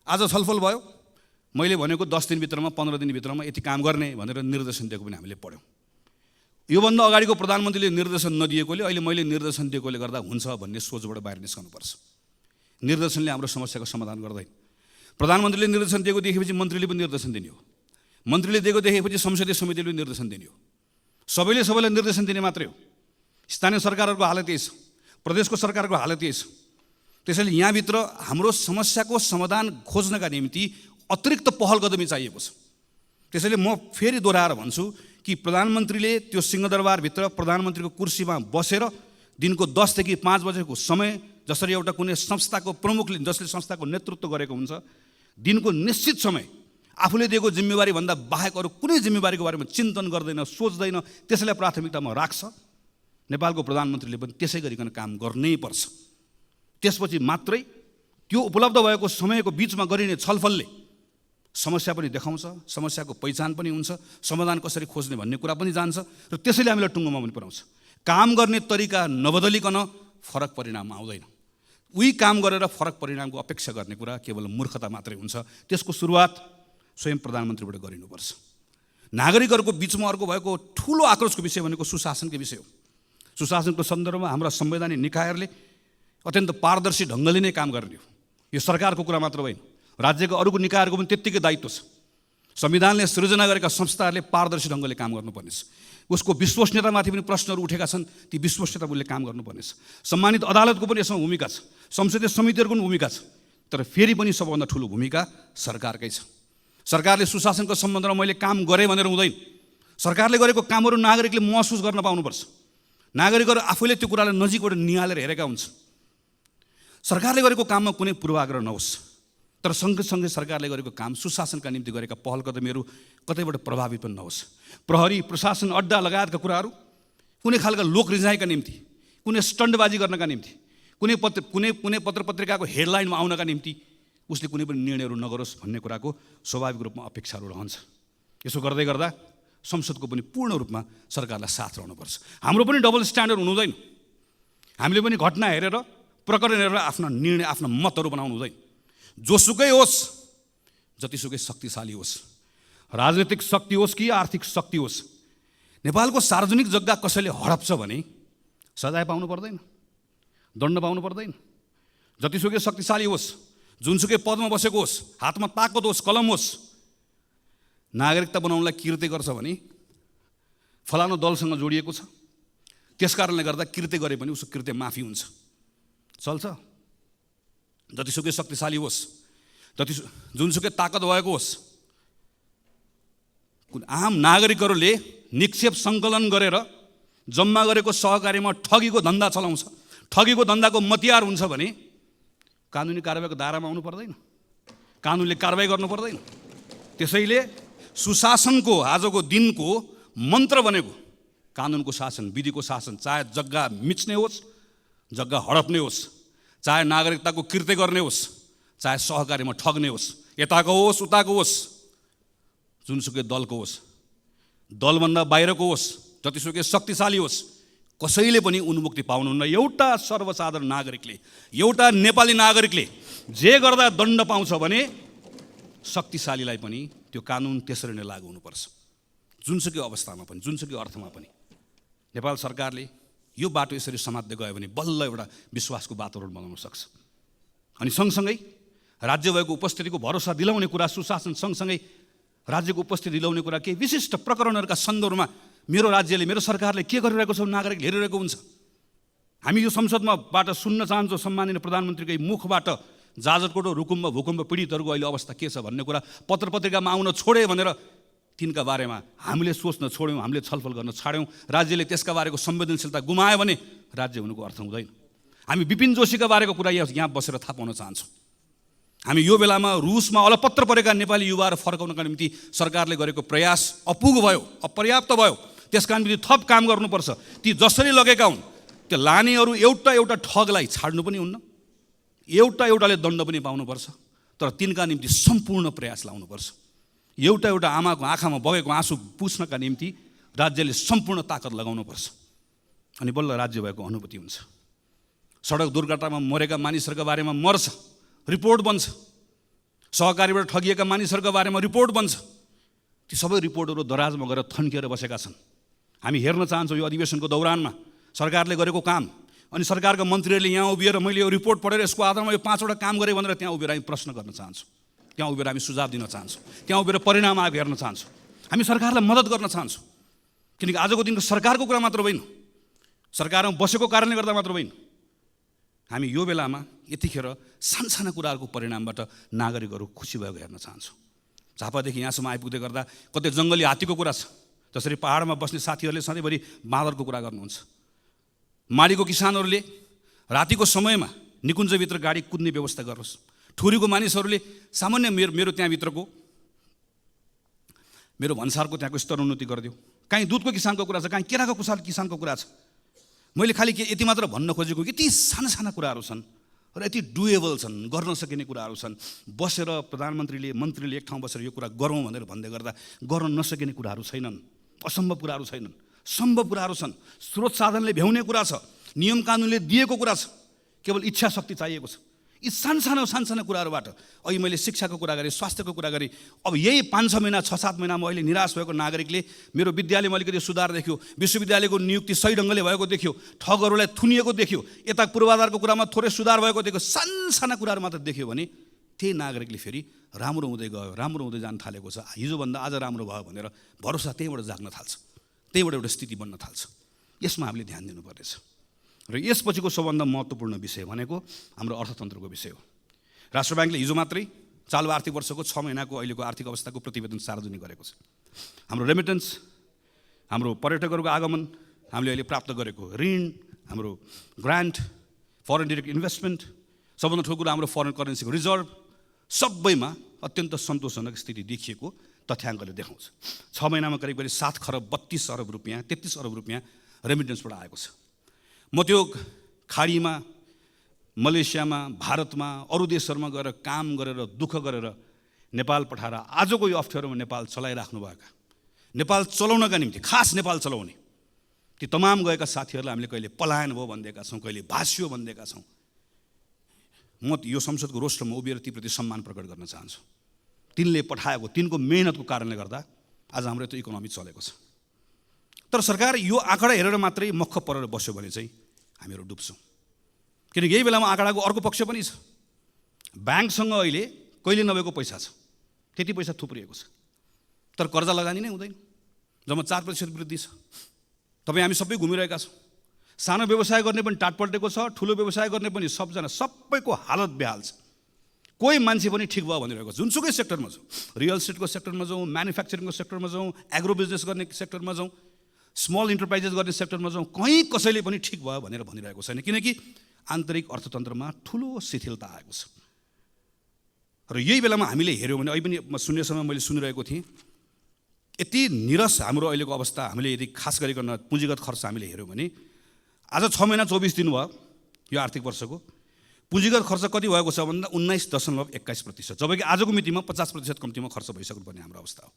आज छलफल भयो, मैले भनेको 10 दिनभित्रमा 15 दिनभित्रमा यति काम गर्ने भनेर निर्देशन दिएको पनि हामीले पढ्यौँ। योभन्दा अगाडिको प्रधानमन्त्रीले निर्देशन नदिएकोले अहिले मैले निर्देशन दिएकोले गर्दा हुन्छ भन्ने सोचबाट बाहिर निस्कनुपर्छ। निर्देशनले हाम्रो समस्याको समाधान गर्दैन। प्रधानमन्त्रीले निर्देशन दिएको देखेपछि मन्त्रीले पनि निर्देशन दिने हो, मन्त्रीले दिएको देखेपछि संसदीय समितिले पनि निर्देशन दिने हो, सबैले सबैलाई निर्देशन दिने मात्रै हो। स्थानीय सरकारहरूको हालत यही छ, प्रदेशको सरकारको हालत यही छ। त्यसैले यहाँभित्र हाम्रो समस्याको समाधान खोज्नका निम्ति अतिरिक्त पहल कदमी चाहिएको छ। त्यसैले म फेरि दोहोऱ्याएर भन्छु कि प्रधानमन्त्रीले त्यो सिंहदरबारभित्र प्रधानमन्त्रीको कुर्सीमा बसेर दिनको 10 देखि 5 बजेको समय जसरी एउटा कुनै संस्थाको प्रमुखले जसले संस्थाको नेतृत्व गरेको हुन्छ, दिनको निश्चित समय आफूले दिएको जिम्मेवारी भन्दा बाहेक अरू कुनै जिम्मेवारीको बारेमा चिन्तन गर्दैन, सोच्दैन, त्यसैलाई प्राथमिकतामा राख्छ। नेपालको प्रधानमन्त्रीले पनि त्यसै गरिकन काम गर्नै पर्छ। त्यसपछि मात्रै त्यो उपलब्ध भएको समयको बिचमा गरिने छलफलले समस्या पनि देखाउँछ, समस्याको पहिचान पनि हुन्छ, समाधान कसरी खोज्ने भन्ने कुरा पनि जान्छ र त्यसैले हामीलाई टुङ्गोमा पनि पुर्याउँछ। काम गर्ने तरिका नबदलिकन फरक परिणाम आउँदैन। उही काम गरेर फरक परिणामको अपेक्षा गर्ने कुरा केवल मूर्खता मात्रै हुन्छ। त्यसको सुरुवात स्वयं प्रधानमन्त्रीबाट गरिनुपर्छ। नागरिकहरूको बिचमा अर्को भएको ठुलो आक्रोशको विषय भनेको सुशासनको विषय हो। सुशासनको सन्दर्भमा हाम्रा संवैधानिक निकायहरूले अत्यन्त पारदर्शी ढङ्गले नै काम गर्ने हो। यो सरकारको कुरा मात्र होइन, राज्यको अरूको निकायहरूको पनि त्यत्तिकै दायित्व छ। संविधानले सृजना गरेका संस्थाहरूले पारदर्शी ढङ्गले काम गर्नुपर्नेछ। उसको विश्वसनीयतामाथि पनि प्रश्नहरू उठेका छन्, ती विश्वसनीयता मूल्य काम गर्नुपर्नेछ। सम्मानित अदालतको पनि यसमा भूमिका छ, संसदीय समितिहरूको पनि भूमिका छ। तर फेरि पनि सबभन्दा ठुलो भूमिका सरकारकै छ। सरकारले सुशासनको सम्बन्धमा मैले काम गरेँ भनेर हुँदैन। सरकारले गरेको कामहरू नागरिकले महसुस गर्न पाउनुपर्छ। नागरिकहरू आफैले त्यो कुरालाई नजिकबाट निहालेर हेरेका हुन्छन्। सरकारले गरेको काममा कुनै पूर्वाग्रह नहोस्, तर सँगसँगै सरकारले गरेको काम सुशासनका निम्ति गरेका पहल कदमीहरू कतैबाट प्रभावित पनि नहोस्। प्रहरी, प्रशासन, अड्डा लगायतका कुराहरू कुनै खालका लोक रिझाइका निम्ति, कुनै स्टन्टबाजी गर्नका निम्ति, कुनै पत्र पत्रिकाको हेडलाइनमा आउनका निम्ति उसले कुनै पनि निर्णयहरू नगरोस् भन्ने कुराको स्वाभाविक रूपमा अपेक्षाहरू रहन्छ। यसो गर्दै गर्दा संसदको पनि पूर्ण रूपमा सरकारलाई साथ रहनुपर्छ। हाम्रो पनि डबल स्ट्यान्डर्ड हुनु हुँदैन। हामीले पनि घटना हेरेर, प्रकरण हेरेर आफ्ना निर्णय, आफ्ना मतहरू बनाउनु हुँदैन। जोसुकै होस्, जतिसुकै शक्तिशाली होस्, राजनीतिक शक्ति होस् कि आर्थिक शक्ति होस्, नेपालको सार्वजनिक जग्गा कसैले हडप्छ भने सजाय पाउनु पर्दैन, दण्ड पाउनु पर्दैन। जतिसुकै शक्तिशाली होस्, जुनसुकै पदमा बसेको होस्, हातमा ताकत होस्, कलम होस्, नागरिकता बनाउनलाई कृत्य गर्छ भने फलानु दलसँग जोडिएको छ, त्यस कारणले गर्दा कृत्य गरे पनि उसको कृत्य माफी हुन्छ, चल्छ। जतिसुकै शक्तिशाली होस्, जुनसुकै ताकत भएको होस्, आम नागरिकहरूले निक्षेप सङ्कलन गरेर जम्मा गरेको सहकारीमा ठगीको धन्दा चलाउँछ, ठगीको धन्दाको मतियार हुन्छ भने कानुनी कारबाहीको दायरामा आउनु पर्दैन, कानुनले कारबाही गर्नु पर्दैन। त्यसैले सुशासनको आजको दिनको मन्त्र बनेको कानुनको शासन, विधिको शासन, चाहे जग्गा मिच्ने होस्, जग्गा हडप्ने होस्, चाहे नागरिकताको कृत्य गर्ने होस्, चाहे सहकारीमा ठग्ने होस्, यताको होस् उताको होस्, जुनसुकै दलको होस्, दलभन्दा बाहिरको होस्, जतिसुकै शक्तिशाली होस्, कसैले पनि उन्मुक्ति पाउनुहुन्न। एउटा सर्वसाधारण नागरिकले, एउटा नेपाली नागरिकले जे गर्दा दण्ड पाउँछ भने शक्तिशालीलाई पनि त्यो कानुन त्यसरी नै लागू हुनुपर्छ। जुनसुकै अवस्थामा पनि, जुनसुकै अर्थमा पनि नेपाल सरकारले यो बाटो यसरी समात्दै गयो भने बल्ल एउटा विश्वासको वातावरण बनाउन सक्छ। अनि सँगसँगै राज्य भएको उपस्थितिको भरोसा दिलाउने कुरा, सुशासन सँगसँगै राज्यको उपस्थिति दिलाउने कुरा, केही विशिष्ट प्रकरणहरूका सन्दर्भमा मेरो राज्यले, मेरो सरकारले के गरिरहेको छ नागरिकले हेरिरहेको हुन्छ। हामी यो संसदमाबाट सुन्न चाहन्छौँ सम्माननीय प्रधानमन्त्रीकै मुखबाट जाजरकोट रुकुममा भूकम्प पीडितहरूको अहिले अवस्था के छ भन्ने कुरा पत्र पत्रिकामा आउन छोडे भनेर तिनका बारेमा हामीले सोच्न छोड्यौँ, हामीले छलफल गर्न छाड्यौँ, राज्यले त्यसका बारेको संवेदनशीलता गुमायो भने राज्य हुनुको अर्थ हुँदैन। हामी विपिन जोशीका बारेको कुरा यहाँ बसेर थाहा पाउन चाहन्छौँ। हामी यो बेलामा रुसमा अलपत्र परेका नेपाली युवाहरू फर्काउनका निम्ति सरकारले गरेको प्रयास अपुग भयो, अपर्याप्त भयो। त्यसका निम्ति थप काम गर्नुपर्छ। ती जसरी लगेका हुन् त्यो लानेहरू एउटा ठगलाई छाड्नु पनि हुन्न, एउटाले दण्ड पनि पाउनुपर्छ, तर तिनका निम्ति सम्पूर्ण प्रयास लाउनुपर्छ। एउटा आमाको आँखामा बगेको आँसु पुस्नका निम्ति राज्यले सम्पूर्ण ताकत लगाउनुपर्छ, अनि बल्ल राज्य भएको अनुभूति हुन्छ। सडक दुर्घटनामा मरेका मानिसहरूका बारेमा मर्छ, रिपोर्ट बन्छ। सहकारीबाट ठगिएका मानिसहरूका बारेमा रिपोर्ट बन्छ। ती सबै रिपोर्टहरू दराजमा गएर थन्किएर बसेका छन्। हामी हेर्न चाहन्छौँ यो अधिवेशनको दौरानमा सरकारले गरेको काम, अनि सरकारका मन्त्रीहरूले यहाँ उभिएर मैले यो रिपोर्ट पढेर यसको आधारमा यो 5वटा काम गरेँ भनेर त्यहाँ उभिएर हामी प्रश्न गर्न चाहन्छौँ, त्यहाँ उभिएर हामी सुझाव दिन चाहन्छौँ, त्यहाँ उभिएर परिणाम आएको हेर्न चाहन्छौँ। हामी सरकारलाई मद्दत गर्न चाहन्छौँ, किनकि आजको दिनको सरकारको कुरा मात्र होइन, सरकारमा बसेको कारणले गर्दा मात्र होइन। हामी यो बेलामा यतिखेर सानसाना कुराहरूको परिणामबाट नागरिकहरू खुसी भएको हेर्न चाहन्छौँ। झापादेखि यहाँसम्म आइपुग्दै गर्दा कतै जङ्गली हात्तीको कुरा छ, जसरी पहाडमा बस्ने साथीहरूले सधैँभरि बाँदरको कुरा गर्नुहुन्छ। माडीको किसानहरूले रातिको समयमा निकुञ्जभित्र गाडी कुद्ने व्यवस्था गरोस्। ठुरीको मानिसहरूले सामान्य मेरो त्यहाँभित्रको मेरो भन्सारको त्यहाँको स्तरोन्नति गरिदियो। काहीँ दुधको किसानको कुरा छ, काहीँ केराको किसानको कुरा छ। मैले खालि यति मात्र भन्न खोजेको, यति साना कुराहरू छन् र यति डुएबल छन्, गर्न सकिने कुराहरू छन्। बसेर प्रधानमन्त्रीले मन्त्रीले एक ठाउँ बसेर यो कुरा गरौँ भनेर भन्दै गर्दा गर्न नसकिने कुराहरू छैनन्, असम्भव कुराहरू छैनन्, सम्भव कुराहरू छन्। स्रोत साधनले भ्याउने कुरा छ, नियम कानुनले दिएको कुरा छ, केवल इच्छा शक्ति चाहिएको छ। यी सानसाना कुराहरूबाट अहिले मैले शिक्षाको कुरा गरेँ, स्वास्थ्यको कुरा गरेँ। अब यही 5-6 महिना 6-7 महिनामा अहिले निराश भएको नागरिकले मेरो विद्यालयमा अलिकति सुधार देख्यो, विश्वविद्यालयको नियुक्ति सही ढङ्गले भएको देख्यो, ठगहरूलाई थुनिएको देख्यो, यता पूर्वाधारको कुरामा थोरै सुधार भएको देख्यो, सानसाना कुराहरू मात्र देख्यो भने त्यही नागरिकले फेरि राम्रो हुँदै गयो, राम्रो हुँदै जान थालेको छ, हिजोभन्दा आज राम्रो भयो भनेर भरोसा त्यहीँबाट जाग्न थाल्छ, त्यहीँबाट एउटा स्थिति बन्न थाल्छ। यसमा हामीले ध्यान दिनुपर्नेछ। र यसपछिको सबभन्दा महत्त्वपूर्ण विषय भनेको हाम्रो अर्थतन्त्रको विषय हो। राष्ट्र ब्याङ्कले हिजो मात्रै चालु आर्थिक वर्षको 6 महिनाको अहिलेको आर्थिक अवस्थाको प्रतिवेदन सार्वजनिक गरेको छ। हाम्रो रेमिटेन्स, हाम्रो पर्यटकहरूको आगमन, हामीले अहिले प्राप्त गरेको ऋण, हाम्रो ग्रान्ट, फरेन डिरेक्ट इन्भेस्टमेन्ट, सबभन्दा ठुलो कुरा हाम्रो फरेन करेन्सीको रिजर्भ, सबैमा अत्यन्त सन्तोषजनक स्थिति देखिएको तथ्याङ्कले देखाउँछ। 6 महिनामा करिब 7 खरब 32 अरब रुपियाँ, 33 अरब रुपियाँ रेमिटेन्सबाट आएको छ। म त्यो खाडीमा, मलेसियामा, भारतमा, अरू देशहरूमा गएर काम गरेर दुःख गरेर नेपाल पठाएर आजको यो अप्ठ्यारोमा नेपाल चलाइराख्नुभएका, नेपाल चलाउनका निम्ति खास नेपाल चलाउने ती तमाम गएका साथीहरूलाई हामीले कहिले पलायन भयो भनिदिएका छौँ, कहिले भाष्यो भनिदिएका छौँ। म यो संसदको रोस्टरमा उभिएर तीप्रति सम्मान प्रकट गर्न चाहन्छु। तिनले पठाएको, तिनको मेहनतको कारणले गर्दा आज हाम्रो यत्रो इकोनोमी चलेको छ। तर सरकार यो आँकडा हेरेर मात्रै मख परेर बस्यो भने चाहिँ हामीहरू डुब्छौँ, किनकि यही बेलामा आँकडाको अर्को पक्ष पनि छ। ब्याङ्कसँग अहिले कहिले नभएको पैसा छ, त्यति पैसा थुप्रिएको छ, तर कर्जा लगानी नै हुँदैन। जम्मा 4% वृद्धि छ। तपाईँ हामी सबै घुमिरहेका छौँ। सानो व्यवसाय गर्ने पनि टाट पल्टेको छ, ठुलो व्यवसाय गर्ने पनि सबैको हालत बेहाल छ। कोही मान्छे पनि ठिक भयो भनिरहेको छ। जुनसुकै सेक्टरमा जाउँ, रियल इस्टेटको सेक्टरमा जाउँ, म्यानुफ्याक्चरिङको सेक्टरमा जाउँ, एग्रो बिजनेस गर्ने सेक्टरमा जाउँ, स्मल इन्टरप्राइजेस गर्ने सेक्टरमा जाउँ, कहीँ कसैले पनि ठिक भयो भनेर भनिरहेको छैन, किनकि आन्तरिक अर्थतन्त्रमा ठुलो शिथिलता आएको छ। र यही बेलामा हामीले हेऱ्यौँ भने, अहिले पनि सुन्ने समय मैले सुनिरहेको थिएँ, यति निरस हाम्रो अहिलेको अवस्था। हामीले यदि खास गरिकन पुँजीगत खर्च हामीले हेऱ्यौँ भने आज 6 महिना 24 दिन भयो यो आर्थिक वर्षको, पुँजीगत खर्च कति भएको छ भन्दा 19.21%, जबकि आजको मितिमा 50% कम्तीमा खर्च भइसक्नुपर्ने हाम्रो अवस्था हो।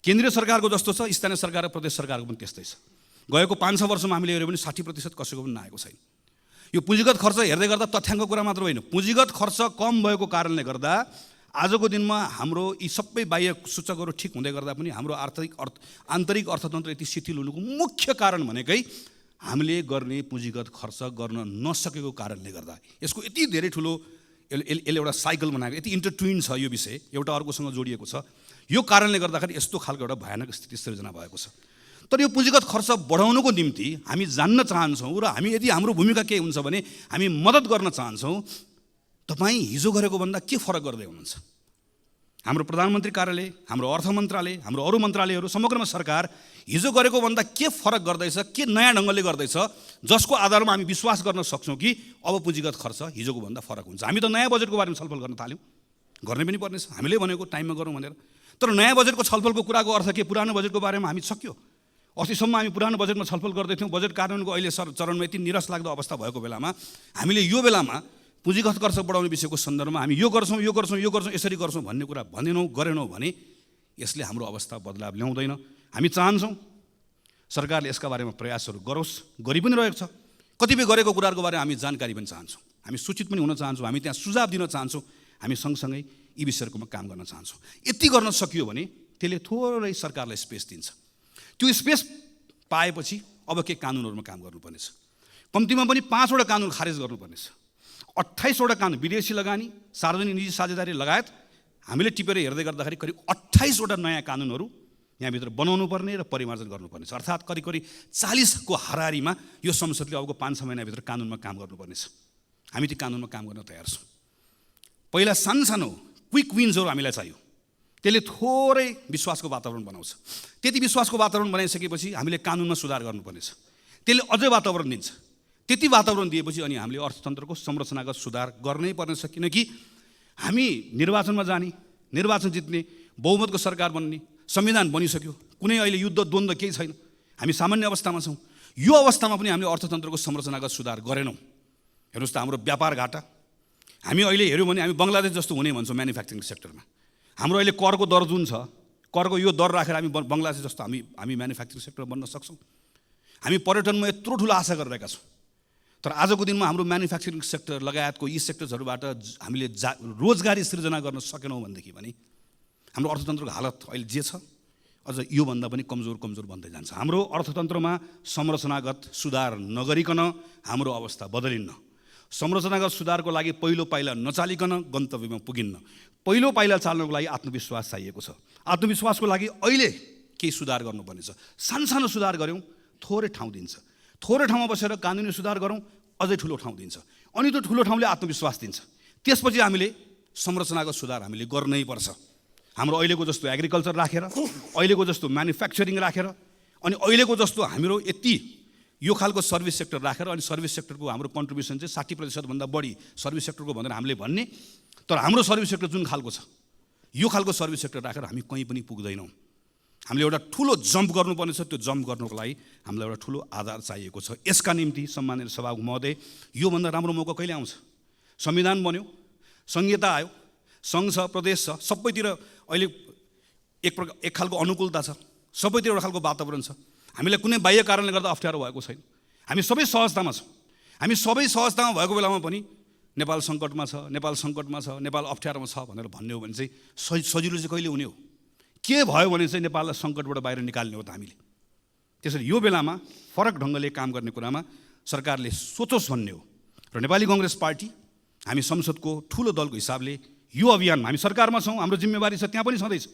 केन्द्रीय सरकारको जस्तो छ, स्थानीय सरकार र प्रदेश सरकारको पनि त्यस्तै छ। गएको 5-6 वर्षमा हामीले हेऱ्यौँ भने 60% कसैको पनि नआएको छैन। यो पुँजीगत खर्च हेर्दै गर्दा तथ्याङ्कको कुरा मात्र होइन, पुँजीगत खर्च कम भएको कारणले गर्दा आजको दिनमा हाम्रो यी सबै बाह्य सूचकहरू ठिक हुँदै गर्दा पनि हाम्रो आन्तरिक अर्थतन्त्र यति शिथिल हुनुको मुख्य कारण भनेकै हामीले गर्ने पुँजीगत खर्च गर्न नसकेको कारणले गर्दा। यसको यति धेरै ठुलो यसले एउटा साइकल बनाएको, यति इन्टरट्विन छ यो विषय, एउटा अर्कोसँग जोडिएको छ। यो कारणले गर्दाखेरि यस्तो खालको एउटा भयानक स्थिति सृजना भएको छ। तर यो पुँजीगत खर्च बढाउनुको निम्ति हामी जान्न चाहन्छौँ र हामी यदि हाम्रो भूमिका के हुन्छ भने हामी मद्दत गर्न चाहन्छौँ। तपाईँ हिजो गरेको भन्दा के फरक गर्दै हुनुहुन्छ? हाम्रो प्रधानमन्त्री कार्यालय, हाम्रो अर्थ मन्त्रालय, हाम्रो अरू मन्त्रालयहरू, समग्रमा सरकार हिजो गरेको भन्दा के फरक गर्दैछ, के नयाँ ढङ्गले गर्दैछ, जसको आधारमा हामी विश्वास गर्न सक्छौँ कि अब पुँजीगत खर्च हिजोको भन्दा फरक हुन्छ। हामी त नयाँ बजेटको बारेमा छलफल गर्न थाल्यौँ, गर्ने पनि पर्नेछ, हामीले भनेको टाइममा गरौँ भनेर। तर नयाँ बजेटको छलफलको कुराको अर्थ के? पुरानो बजेटको बारेमा हामी सक्यो, अस्तिसम्म हामी पुरानो बजेटमा छलफल गर्दैथ्यौँ, बजेट कार्यान्वयनको अहिले चरणमा यति निराश लाग्दो अवस्था भएको बेलामा हामीले यो बेलामा पुँजीगत खर्च बढाउने विषयको सन्दर्भमा हामी यो गर्छौँ यसरी गर्छौँ भन्ने कुरा गरेनौँ भने यसले हाम्रो अवस्था बदलाव ल्याउँदैन। हामी चाहन्छौँ सरकारले यसका बारेमा प्रयासहरू गरोस्, गरि पनि रहेको छ। कतिपय गरेको कुराहरूको बारेमा हामी जानकारी पनि चाहन्छौँ, हामी सूचित पनि हुन चाहन्छौँ, हामी त्यहाँ सुझाव दिन चाहन्छौँ, हामी सँगसँगै यी विषयहरूमा काम गर्न चाहन्छौँ। यति गर्न सकियो भने त्यसले थोरै सरकारलाई स्पेस दिन्छ। त्यो स्पेस पाएपछि अब के कानुनहरूमा काम गर्नुपर्नेछ। कम्तीमा पनि 5वटा कानुन खारेज गर्नुपर्नेछ। 28वटा कानुन, विदेशी लगानी, सार्वजनिक निजी साझेदारी लगायत हामीले टिपेर हेर्दै गर्दाखेरि करिब 28वटा नयाँ कानुनहरू यहाँभित्र बनाउनु पर्ने र परिमार्जन गर्नुपर्नेछ। अर्थात् करिब 40को हाराहारीमा यो संसदले अबको 5-6 महिनाभित्र कानुनमा काम गर्नुपर्नेछ। हामी ती कानुनमा काम गर्न तयार छौँ। पहिला सानो क्विक विन्सहरू हामीलाई चाहियो, त्यसले थोरै विश्वासको वातावरण बनाउँछ। त्यति विश्वासको वातावरण बनाइसकेपछि हामीले कानुनमा सुधार गर्नुपर्नेछ, त्यसले अझै वातावरण दिन्छ। त्यति वातावरण दिएपछि अनि हामीले अर्थतन्त्रको संरचनागत सुधार गर्नै पर्नेछ। किनकि हामी निर्वाचनमा जाने, निर्वाचन जित्ने, बहुमतको सरकार बन्ने, संविधान बनिसक्यो, कुनै अहिले युद्ध द्वन्द्व केही छैन, हामी सामान्य अवस्थामा छौँ। यो अवस्थामा पनि हामीले अर्थतन्त्रको संरचनागत सुधार गरेनौँ। हेर्नुहोस् त हाम्रो व्यापार घाटा, हामी अहिले हेऱ्यौँ भने हामी बङ्गलादेश जस्तो हुने भन्छौँ म्यानुफ्याक्चरिङ सेक्टरमा। हाम्रो अहिले करको दर जुन छ, करको यो दर राखेर हामी बङ्गलादेश जस्तो हामी म्यानुफ्याक्चरिङ सेक्टर बन्न सक्छौँ। हामी पर्यटनमा यत्रो ठुलो आशा गरिरहेका छौँ, तर आजको दिनमा हाम्रो म्यानुफ्याक्चरिङ सेक्टर लगायतको यी सेक्टर्सहरूबाट हामीले रोजगारी सृजना गर्न सकेनौँ भनेदेखि भने हाम्रो अर्थतन्त्रको हालत अहिले जे छ अझ योभन्दा पनि कमजोर बन्दै जान्छ। हाम्रो अर्थतन्त्रमा संरचनागत सुधार नगरिकन हाम्रो अवस्था बदलिन्न। संरचनागत सुधारको लागि पहिलो पाइला नचालिकन गन्तव्यमा पुगिन्न। पहिलो पाइला चाल्नको लागि आत्मविश्वास चाहिएको छ। आत्मविश्वासको लागि अहिले केही सुधार गर्नुपर्नेछ। सानो सुधार गऱ्यौँ थोरै ठाउँ दिन्छ, थोरै ठाउँमा बसेर कानुनी सुधार गरौँ अझै ठुलो ठाउँ दिन्छ, अनि त्यो ठुलो ठाउँले आत्मविश्वास दिन्छ। त्यसपछि हामीले संरचनागत सुधार हामीले गर्नै पर्छ। हाम्रो अहिलेको जस्तो एग्रिकल्चर राखेर, अहिलेको जस्तो म्यानुफ्याक्चरिङ राखेर, अनि अहिलेको जस्तो हाम्रो यति यो खालको सर्भिस सेक्टर राखेर, अनि सर्भिस सेक्टरको हाम्रो कन्ट्रिब्युसन चाहिँ 60%भन्दा बढी सर्भिस सेक्टरको भनेर हामीले भन्ने, तर हाम्रो सर्भिस सेक्टर जुन खालको छ, यो खालको सर्भिस सेक्टर राखेर हामी कहीँ पनि पुग्दैनौँ। हामीले एउटा ठुलो जम्प गर्नुपर्ने छ। त्यो जम्प गर्नुको लागि हामीलाई एउटा ठुलो आधार चाहिएको छ। यसका निम्ति सम्माननीय सभामुख महोदय, योभन्दा राम्रो मौका कहिले आउँछ? संविधान बन्यो, संहिता आयो, सङ्घ छ, प्रदेश छ, सबैतिर अहिले एक खालको अनुकूलता छ, सबैतिर एउटा खालको वातावरण छ। हामीलाई कुनै बाह्य कारणले गर्दा अप्ठ्यारो भएको छैन। हामी सबै सहजतामा छौँ। हामी सबै सहजतामा भएको बेलामा पनि नेपाल सङ्कटमा छ, नेपाल अप्ठ्यारोमा छ भनेर भन्ने हो भने चाहिँ सजिलो चाहिँ कहिले हुने हो? के भयो भने चाहिँ नेपाललाई सङ्कटबाट बाहिर निकाल्ने हो त हामीले। त्यसैले यो बेलामा फरक ढङ्गले काम गर्ने कुरामा सरकारले सोचोस् भन्ने हो। र नेपाली कङ्ग्रेस पार्टी हामी संसदको ठुलो दलको हिसाबले यो अभियानमा हामी सरकारमा छौँ, हाम्रो जिम्मेवारी छ, त्यहाँ पनि छँदैछ।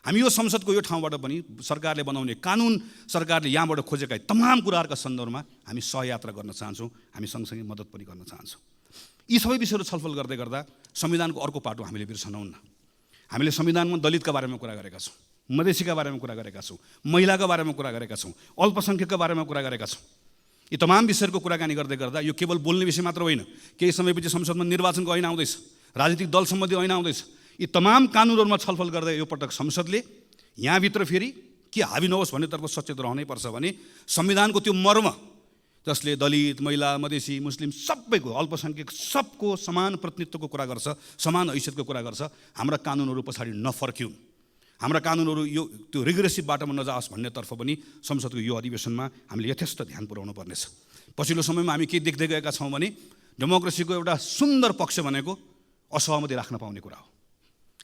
हामी यो संसदको यो ठाउँबाट पनि सरकारले बनाउने कानुन, सरकारले यहाँबाट खोजेका तमाम कुराहरूका सन्दर्भमा हामी सहयात्रा गर्न चाहन्छौँ, हामी सँगसँगै मद्दत पनि गर्न चाहन्छौँ। यी सबै विषयहरू छलफल गर्दै गर्दा संविधानको अर्को पाटो हामीले बिर्सनौन्न। हामीले संविधानमा दलितका बारेमा कुरा गरेका छौँ, मधेसीका बारेमा कुरा गरेका छौँ, महिलाका बारेमा कुरा गरेका छौँ, अल्पसङ्ख्यकका बारेमा कुरा गरेका छौँ। यी तमाम विषयहरूको कुराकानी गर्दै गर्दा यो केवल बोल्ने विषय मात्र होइन। केही समयपछि संसदमा निर्वाचनको ऐन आउँदैछ, राजनीतिक दल सम्बन्धी ऐन आउँदैछ। यी तमाम कानुनहरूमा छलफल गर्दा यो पटक संसदले यहाँभित्र फेरि के हाबी नहोस् भन्नेतर्फ सचेत रहनै पर्छ भने संविधानको त्यो मर्म जसले दलित, महिला, मधेसी, मुस्लिम सबैको, अल्पसङ्ख्यक सबको समान प्रतिनिधित्वको कुरा गर्छ, समान हैसियतको कुरा गर्छ, हाम्रा कानुनहरू पछाडि नफर्किउन्, हाम्रा कानुनहरू यो त्यो रिग्रेसिभ बाटोमा नजाओस् भन्नेतर्फ पनि संसदको यो अधिवेशनमा हामीले यथेष्ट ध्यान पुर्याउनु पर्नेछ। पछिल्लो समयमा हामी के देख्दै गएका छौँ भने डेमोक्रेसीको एउटा सुन्दर पक्ष भनेको असहमति राख्न पाउने कुरा हो,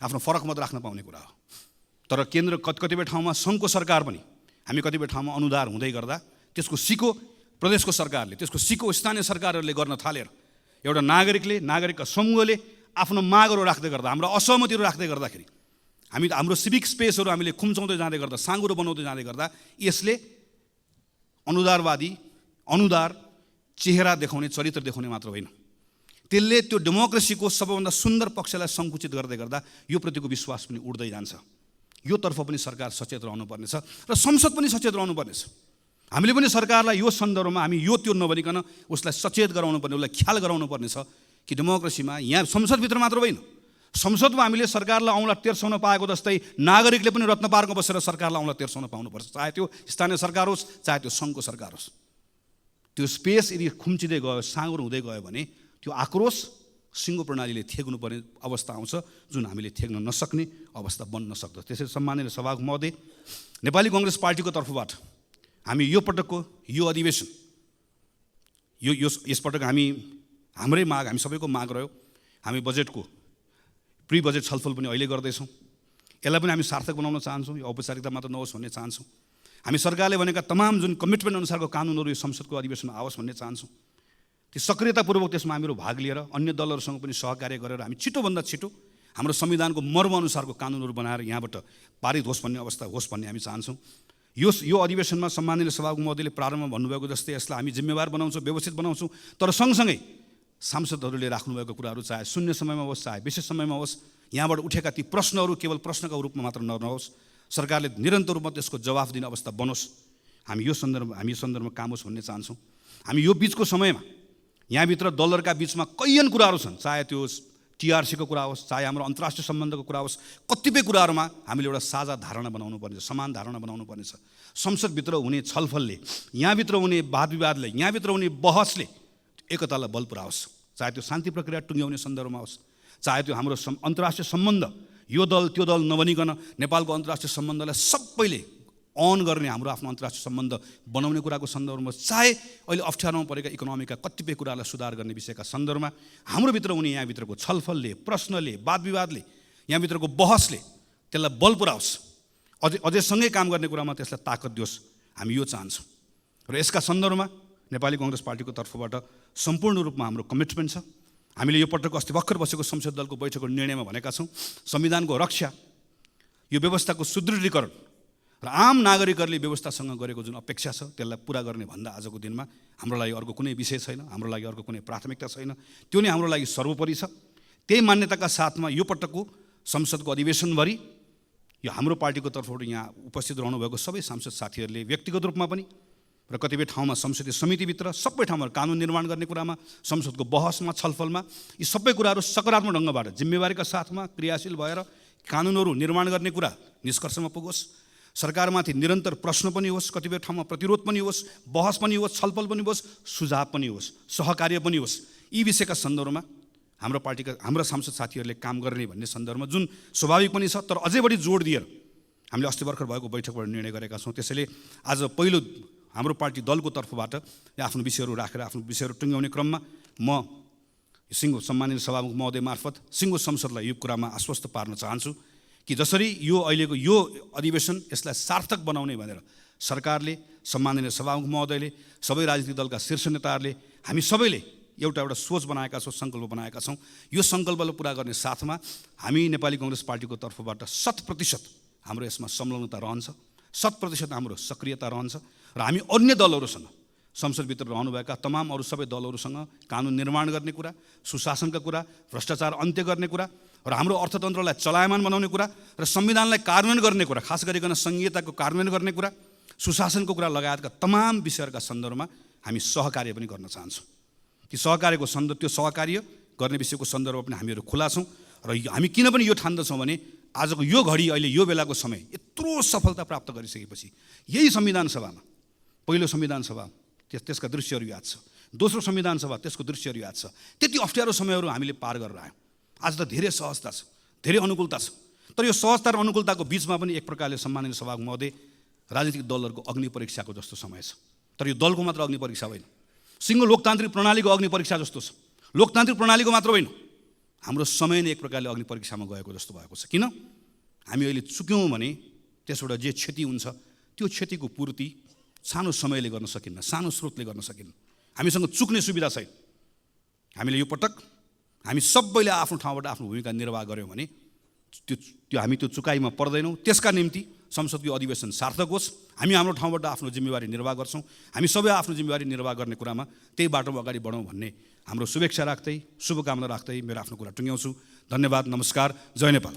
आफ्नो फरक मत राख्न पाउने कुरा हो। तर केन्द्र कतिपय ठाउँमा सङ्घको सरकार पनि हामी कतिपय ठाउँमा अनुदार हुँदै गर्दा त्यसको सिको प्रदेशको सरकारले, त्यसको सिको स्थानीय सरकारहरूले गर्न थालेर एउटा नागरिकका समूहले आफ्नो मागहरू राख्दै गर्दा, हाम्रो असहमतिहरू राख्दै गर्दाखेरि हाम्रो सिभिक स्पेसहरू हामीले खुम्चाउँदै जाँदै गर्दा, साँगुरो बनाउँदै जाँदै गर्दा यसले अनुदार चेहरा देखाउने, चरित्र देखाउने मात्र होइन, त्यसले त्यो डेमोक्रेसीको सबैभन्दा सुन्दर पक्षलाई सङ्कुचित गर्दै गर्दा यो प्रतिको विश्वास पनि उड्दै जान्छ। यो तर्फ पनि सरकार सचेत रहनुपर्नेछ र संसद पनि सचेत रहनुपर्नेछ। हामीले पनि सरकारलाई यो सन्दर्भमा हामी त्यो नभनिकन उसलाई सचेत गराउनु पर्ने, उसलाई ख्याल गराउनु पर्नेछ कि डेमोक्रेसीमा यहाँ संसदभित्र मात्र होइन, संसदमा हामीले सरकारलाई औँला तेर्साउन पाएको जस्तै नागरिकले पनि रत्न पार्कमा बसेर सरकारलाई औँला तेर्साउन पाउनुपर्छ, चाहे त्यो स्थानीय सरकार होस् चाहे त्यो सङ्घको सरकार होस्। त्यो स्पेस यदि खुम्चिँदै गयो, साँगुरो हुँदै गयो भने त्यो आक्रोश सिङ्गो प्रणालीले थेग्नुपर्ने अवस्था आउँछ, जुन हामीले थेग्न नसक्ने अवस्था बन्न सक्दछ। त्यसैले सम्माननीय सभामुख महोदय, नेपाली कङ्ग्रेस पार्टीको तर्फबाट हामी यो पटकको यो अधिवेशन यसपटक हाम्रै माग, हामी सबैको माग रह्यो, हामी बजेटको प्री बजेट छलफल पनि अहिले गर्दैछौँ। यसलाई पनि हामी सार्थक बनाउन चाहन्छौँ, यो औपचारिकता मात्र नहोस् भन्ने चाहन्छौँ। हामी सरकारले भनेका तमाम जुन कमिटमेन्ट अनुसारको कानुनहरू यो संसदको अधिवेशनमा आओस् भन्ने चाहन्छौँ। त्यो सक्रियतापूर्वक त्यसमा हामीहरू भाग लिएर अन्य दलहरूसँग पनि सहकार्य गरेर हामी छिटोभन्दा छिटो हाम्रो संविधानको मर्म अनुसारको कानुनहरू बनाएर यहाँबाट पारित होस् भन्ने अवस्था होस् भन्ने हामी चाहन्छौँ। यो अधिवेशनमा सम्माननीय सभामुख महोदयले प्रारम्भमा भन्नुभएको जस्तै यसलाई हामी जिम्मेवार बनाउँछौँ, व्यवस्थित बनाउँछौँ, तर सँगसँगै सांसदहरूले राख्नुभएको कुराहरू चाहे शून्य समयमा होस् चाहे विशेष समयमा होस्, यहाँबाट उठेका ती प्रश्नहरू केवल प्रश्नका रूपमा मात्र नहोस्, सरकारले निरन्तर रूपमा त्यसको जवाफ दिने अवस्था बनोस्। हामी यो सन्दर्भमा काम होस् भन्ने चाहन्छौँ। हामी यो बिचको समयमा यहाँभित्र दलहरूका बिचमा कैयन कुराहरू छन्, चाहे त्यो टिआरसीको कुरा होस् चाहे हाम्रो अन्तर्राष्ट्रिय सम्बन्धको कुरा होस्, कतिपय कुराहरूमा हामीले एउटा साझा धारणा बनाउनु पर्नेछ, समान धारणा बनाउनु पर्नेछ। संसदभित्र हुने छलफलले, यहाँभित्र हुने वाद विवादले, यहाँभित्र हुने बहसले एकतालाई बल पुऱ्याओस्, चाहे त्यो शान्ति प्रक्रिया टुङ्ग्याउने सन्दर्भमा होस्, चाहे त्यो हाम्रो अन्तर्राष्ट्रिय सम्बन्ध यो दल त्यो दल नबनिकन नेपालको अन्तर्राष्ट्रिय सम्बन्धलाई सबैले अन गर्ने हाम्रो आफ्नो अन्तर्राष्ट्रिय सम्बन्ध बनाउने कुराको सन्दर्भमा, चाहे अहिले अप्ठ्यारोमा परेका इकोनोमीका कतिपय कुरालाई सुधार गर्ने विषयका सन्दर्भमा हाम्रो भित्र हुने यहाँभित्रको छलफलले, प्रश्नले, वाद विवादले, यहाँभित्रको बहसले त्यसलाई बल पुऱ्याओस्, अझै सँगै काम गर्ने कुरामा त्यसलाई ताकत दियोस्। हामी यो चाहन्छौँ र यसका सन्दर्भमा नेपाली कङ्ग्रेस पार्टीको तर्फबाट सम्पूर्ण रूपमा हाम्रो कमिटमेन्ट छ। हामीले यो पटक अस्ति भर्खर बसेको संसद दलको बैठकको निर्णयमा भनेका छौँ, संविधानको रक्षा, यो व्यवस्थाको सुदृढीकरण र आम नागरिकहरूले व्यवस्थासँग गरेको जुन अपेक्षा छ त्यसलाई पुरा गर्ने भन्दा आजको दिनमा हाम्रो लागि अर्को कुनै विषय छैन, हाम्रो लागि अर्को कुनै प्राथमिकता छैन, त्यो नै हाम्रो लागि सर्वोपरि छ। त्यही मान्यताका साथमा यो पटकको संसदको अधिवेशनभरि यो हाम्रो पार्टीको तर्फबाट यहाँ उपस्थित रहनुभएको सबै सांसद साथीहरूले व्यक्तिगत रूपमा पनि र कतिपय ठाउँमा संसदीय समितिभित्र सबै ठाउँमा कानुन निर्माण गर्ने कुरामा, संसदको बहसमा, छलफलमा यी सबै कुराहरू सकारात्मक ढङ्गबाट जिम्मेवारीका साथमा क्रियाशील भएर कानुनहरू निर्माण गर्ने कुरा निष्कर्षमा पुगोस्। सरकारमाथि निरन्तर प्रश्न पनि होस्, कतिपय ठाउँमा प्रतिरोध पनि होस्, बहस पनि होस्, छलफल पनि होस्, सुझाव पनि होस्, सहकार्य पनि होस्। यी विषयका सन्दर्भमा हाम्रा सांसद साथीहरूले काम गर्ने भन्ने सन्दर्भमा जुन स्वाभाविक पनि छ, तर अझै बढी जोड दिएर हामीले अस्ति भर्खर भएको बैठकबाट निर्णय गरेका छौँ। त्यसैले आज पहिलो हाम्रो पार्टी दलको तर्फबाट आफ्नो विषयहरू राखेर आफ्नो विषयहरू टुङ्ग्याउने क्रममा म सिङ्गो सम्मानित सभामुख महोदय मार्फत सिङ्गो संसदलाई यो कुरामा आश्वस्त पार्न चाहन्छु कि जसरी यो अहिलेको यो अधिवेशन यसलाई सार्थक बनाउने भनेर सरकारले, सम्माननीय सभामुख महोदयले, सबै राजनीतिक दलका शीर्ष नेताहरूले, हामी सबैले एउटा सोच बनाएका छौँ, सङ्कल्प बनाएका छौँ। यो सङ्कल्पलाई पुरा गर्ने साथमा हामी नेपाली कङ्ग्रेस पार्टीको तर्फबाट 100% हाम्रो यसमा संलग्नता रहन्छ, 100% हाम्रो सक्रियता रहन्छ र हामी अन्य दलहरूसँग, संसदभित्र रहनुभएका तमाम अरू सबै दलहरूसँग कानुन निर्माण गर्ने कुरा, सुशासनका कुरा, भ्रष्टाचार अन्त्य गर्ने कुरा र हाम्रो अर्थतन्त्रलाई चलायमान बनाउने कुरा र संविधानलाई कार्यान्वयन गर्ने कुरा, खास गरिकन संहिताको कार्यान्वयन गर्ने कुरा, सुशासनको कुरा लगायतका तमाम विषयहरूका सन्दर्भमा हामी सहकार्य पनि गर्न चाहन्छौँ। ती सहकार्यको त्यो सहकार्य गर्ने विषयको सन्दर्भमा पनि हामीहरू खुला छौँ र हामी किन पनि यो ठान्दछौँ भने आजको यो घडी, अहिले यो बेलाको समय यत्रो सफलता प्राप्त गरिसकेपछि यही संविधान सभामा, पहिलो संविधान सभा त्यसका दृश्यहरू याद छ, दोस्रो संविधान सभा त्यसको दृश्यहरू याद छ, त्यति अप्ठ्यारो समयहरू हामीले पार गरेर आयौँ। आज त धेरै सहजता छ, धेरै अनुकूलता छ, तर यो सहजता र अनुकूलताको बिचमा पनि एक प्रकारले सम्मानित सभामुख महोदय राजनीतिक दलहरूको अग्नि परीक्षाको जस्तो समय छ। तर यो दलको मात्र अग्नि परीक्षा होइन, सिङ्गो लोकतान्त्रिक प्रणालीको अग्नि परीक्षा जस्तो छ। लोकतान्त्रिक प्रणालीको मात्र होइन, हाम्रो समय नै एक प्रकारले अग्नि परीक्षामा गएको जस्तो भएको छ। किन? हामी अहिले चुक्यौँ भने त्यसबाट जे क्षति हुन्छ त्यो क्षतिको पूर्ति सानो समयले गर्न सकिन्न, सानो स्रोतले गर्न सकिन्न। हामीसँग चुक्ने सुविधा छैन। हामीले यो पटक हामी सबैले आफ्नो ठाउँबाट आफ्नो भूमिका निर्वाह गऱ्यौँ भने हामी त्यो चुकाइमा पर्दैनौँ। त्यसका निम्ति संसदको अधिवेशन सार्थक होस्, हामी हाम्रो ठाउँबाट आफ्नो जिम्मेवारी निर्वाह गर्छौँ। हामी सबै आफ्नो जिम्मेवारी निर्वाह गर्ने कुरामा त्यही बाटोमा अगाडि बढौँ भन्ने हाम्रो शुभेच्छा राख्दै, शुभकामना राख्दै मेरो आफ्नो कुरा टुङ्ग्याउँछु। धन्यवाद, नमस्कार, जय नेपाल।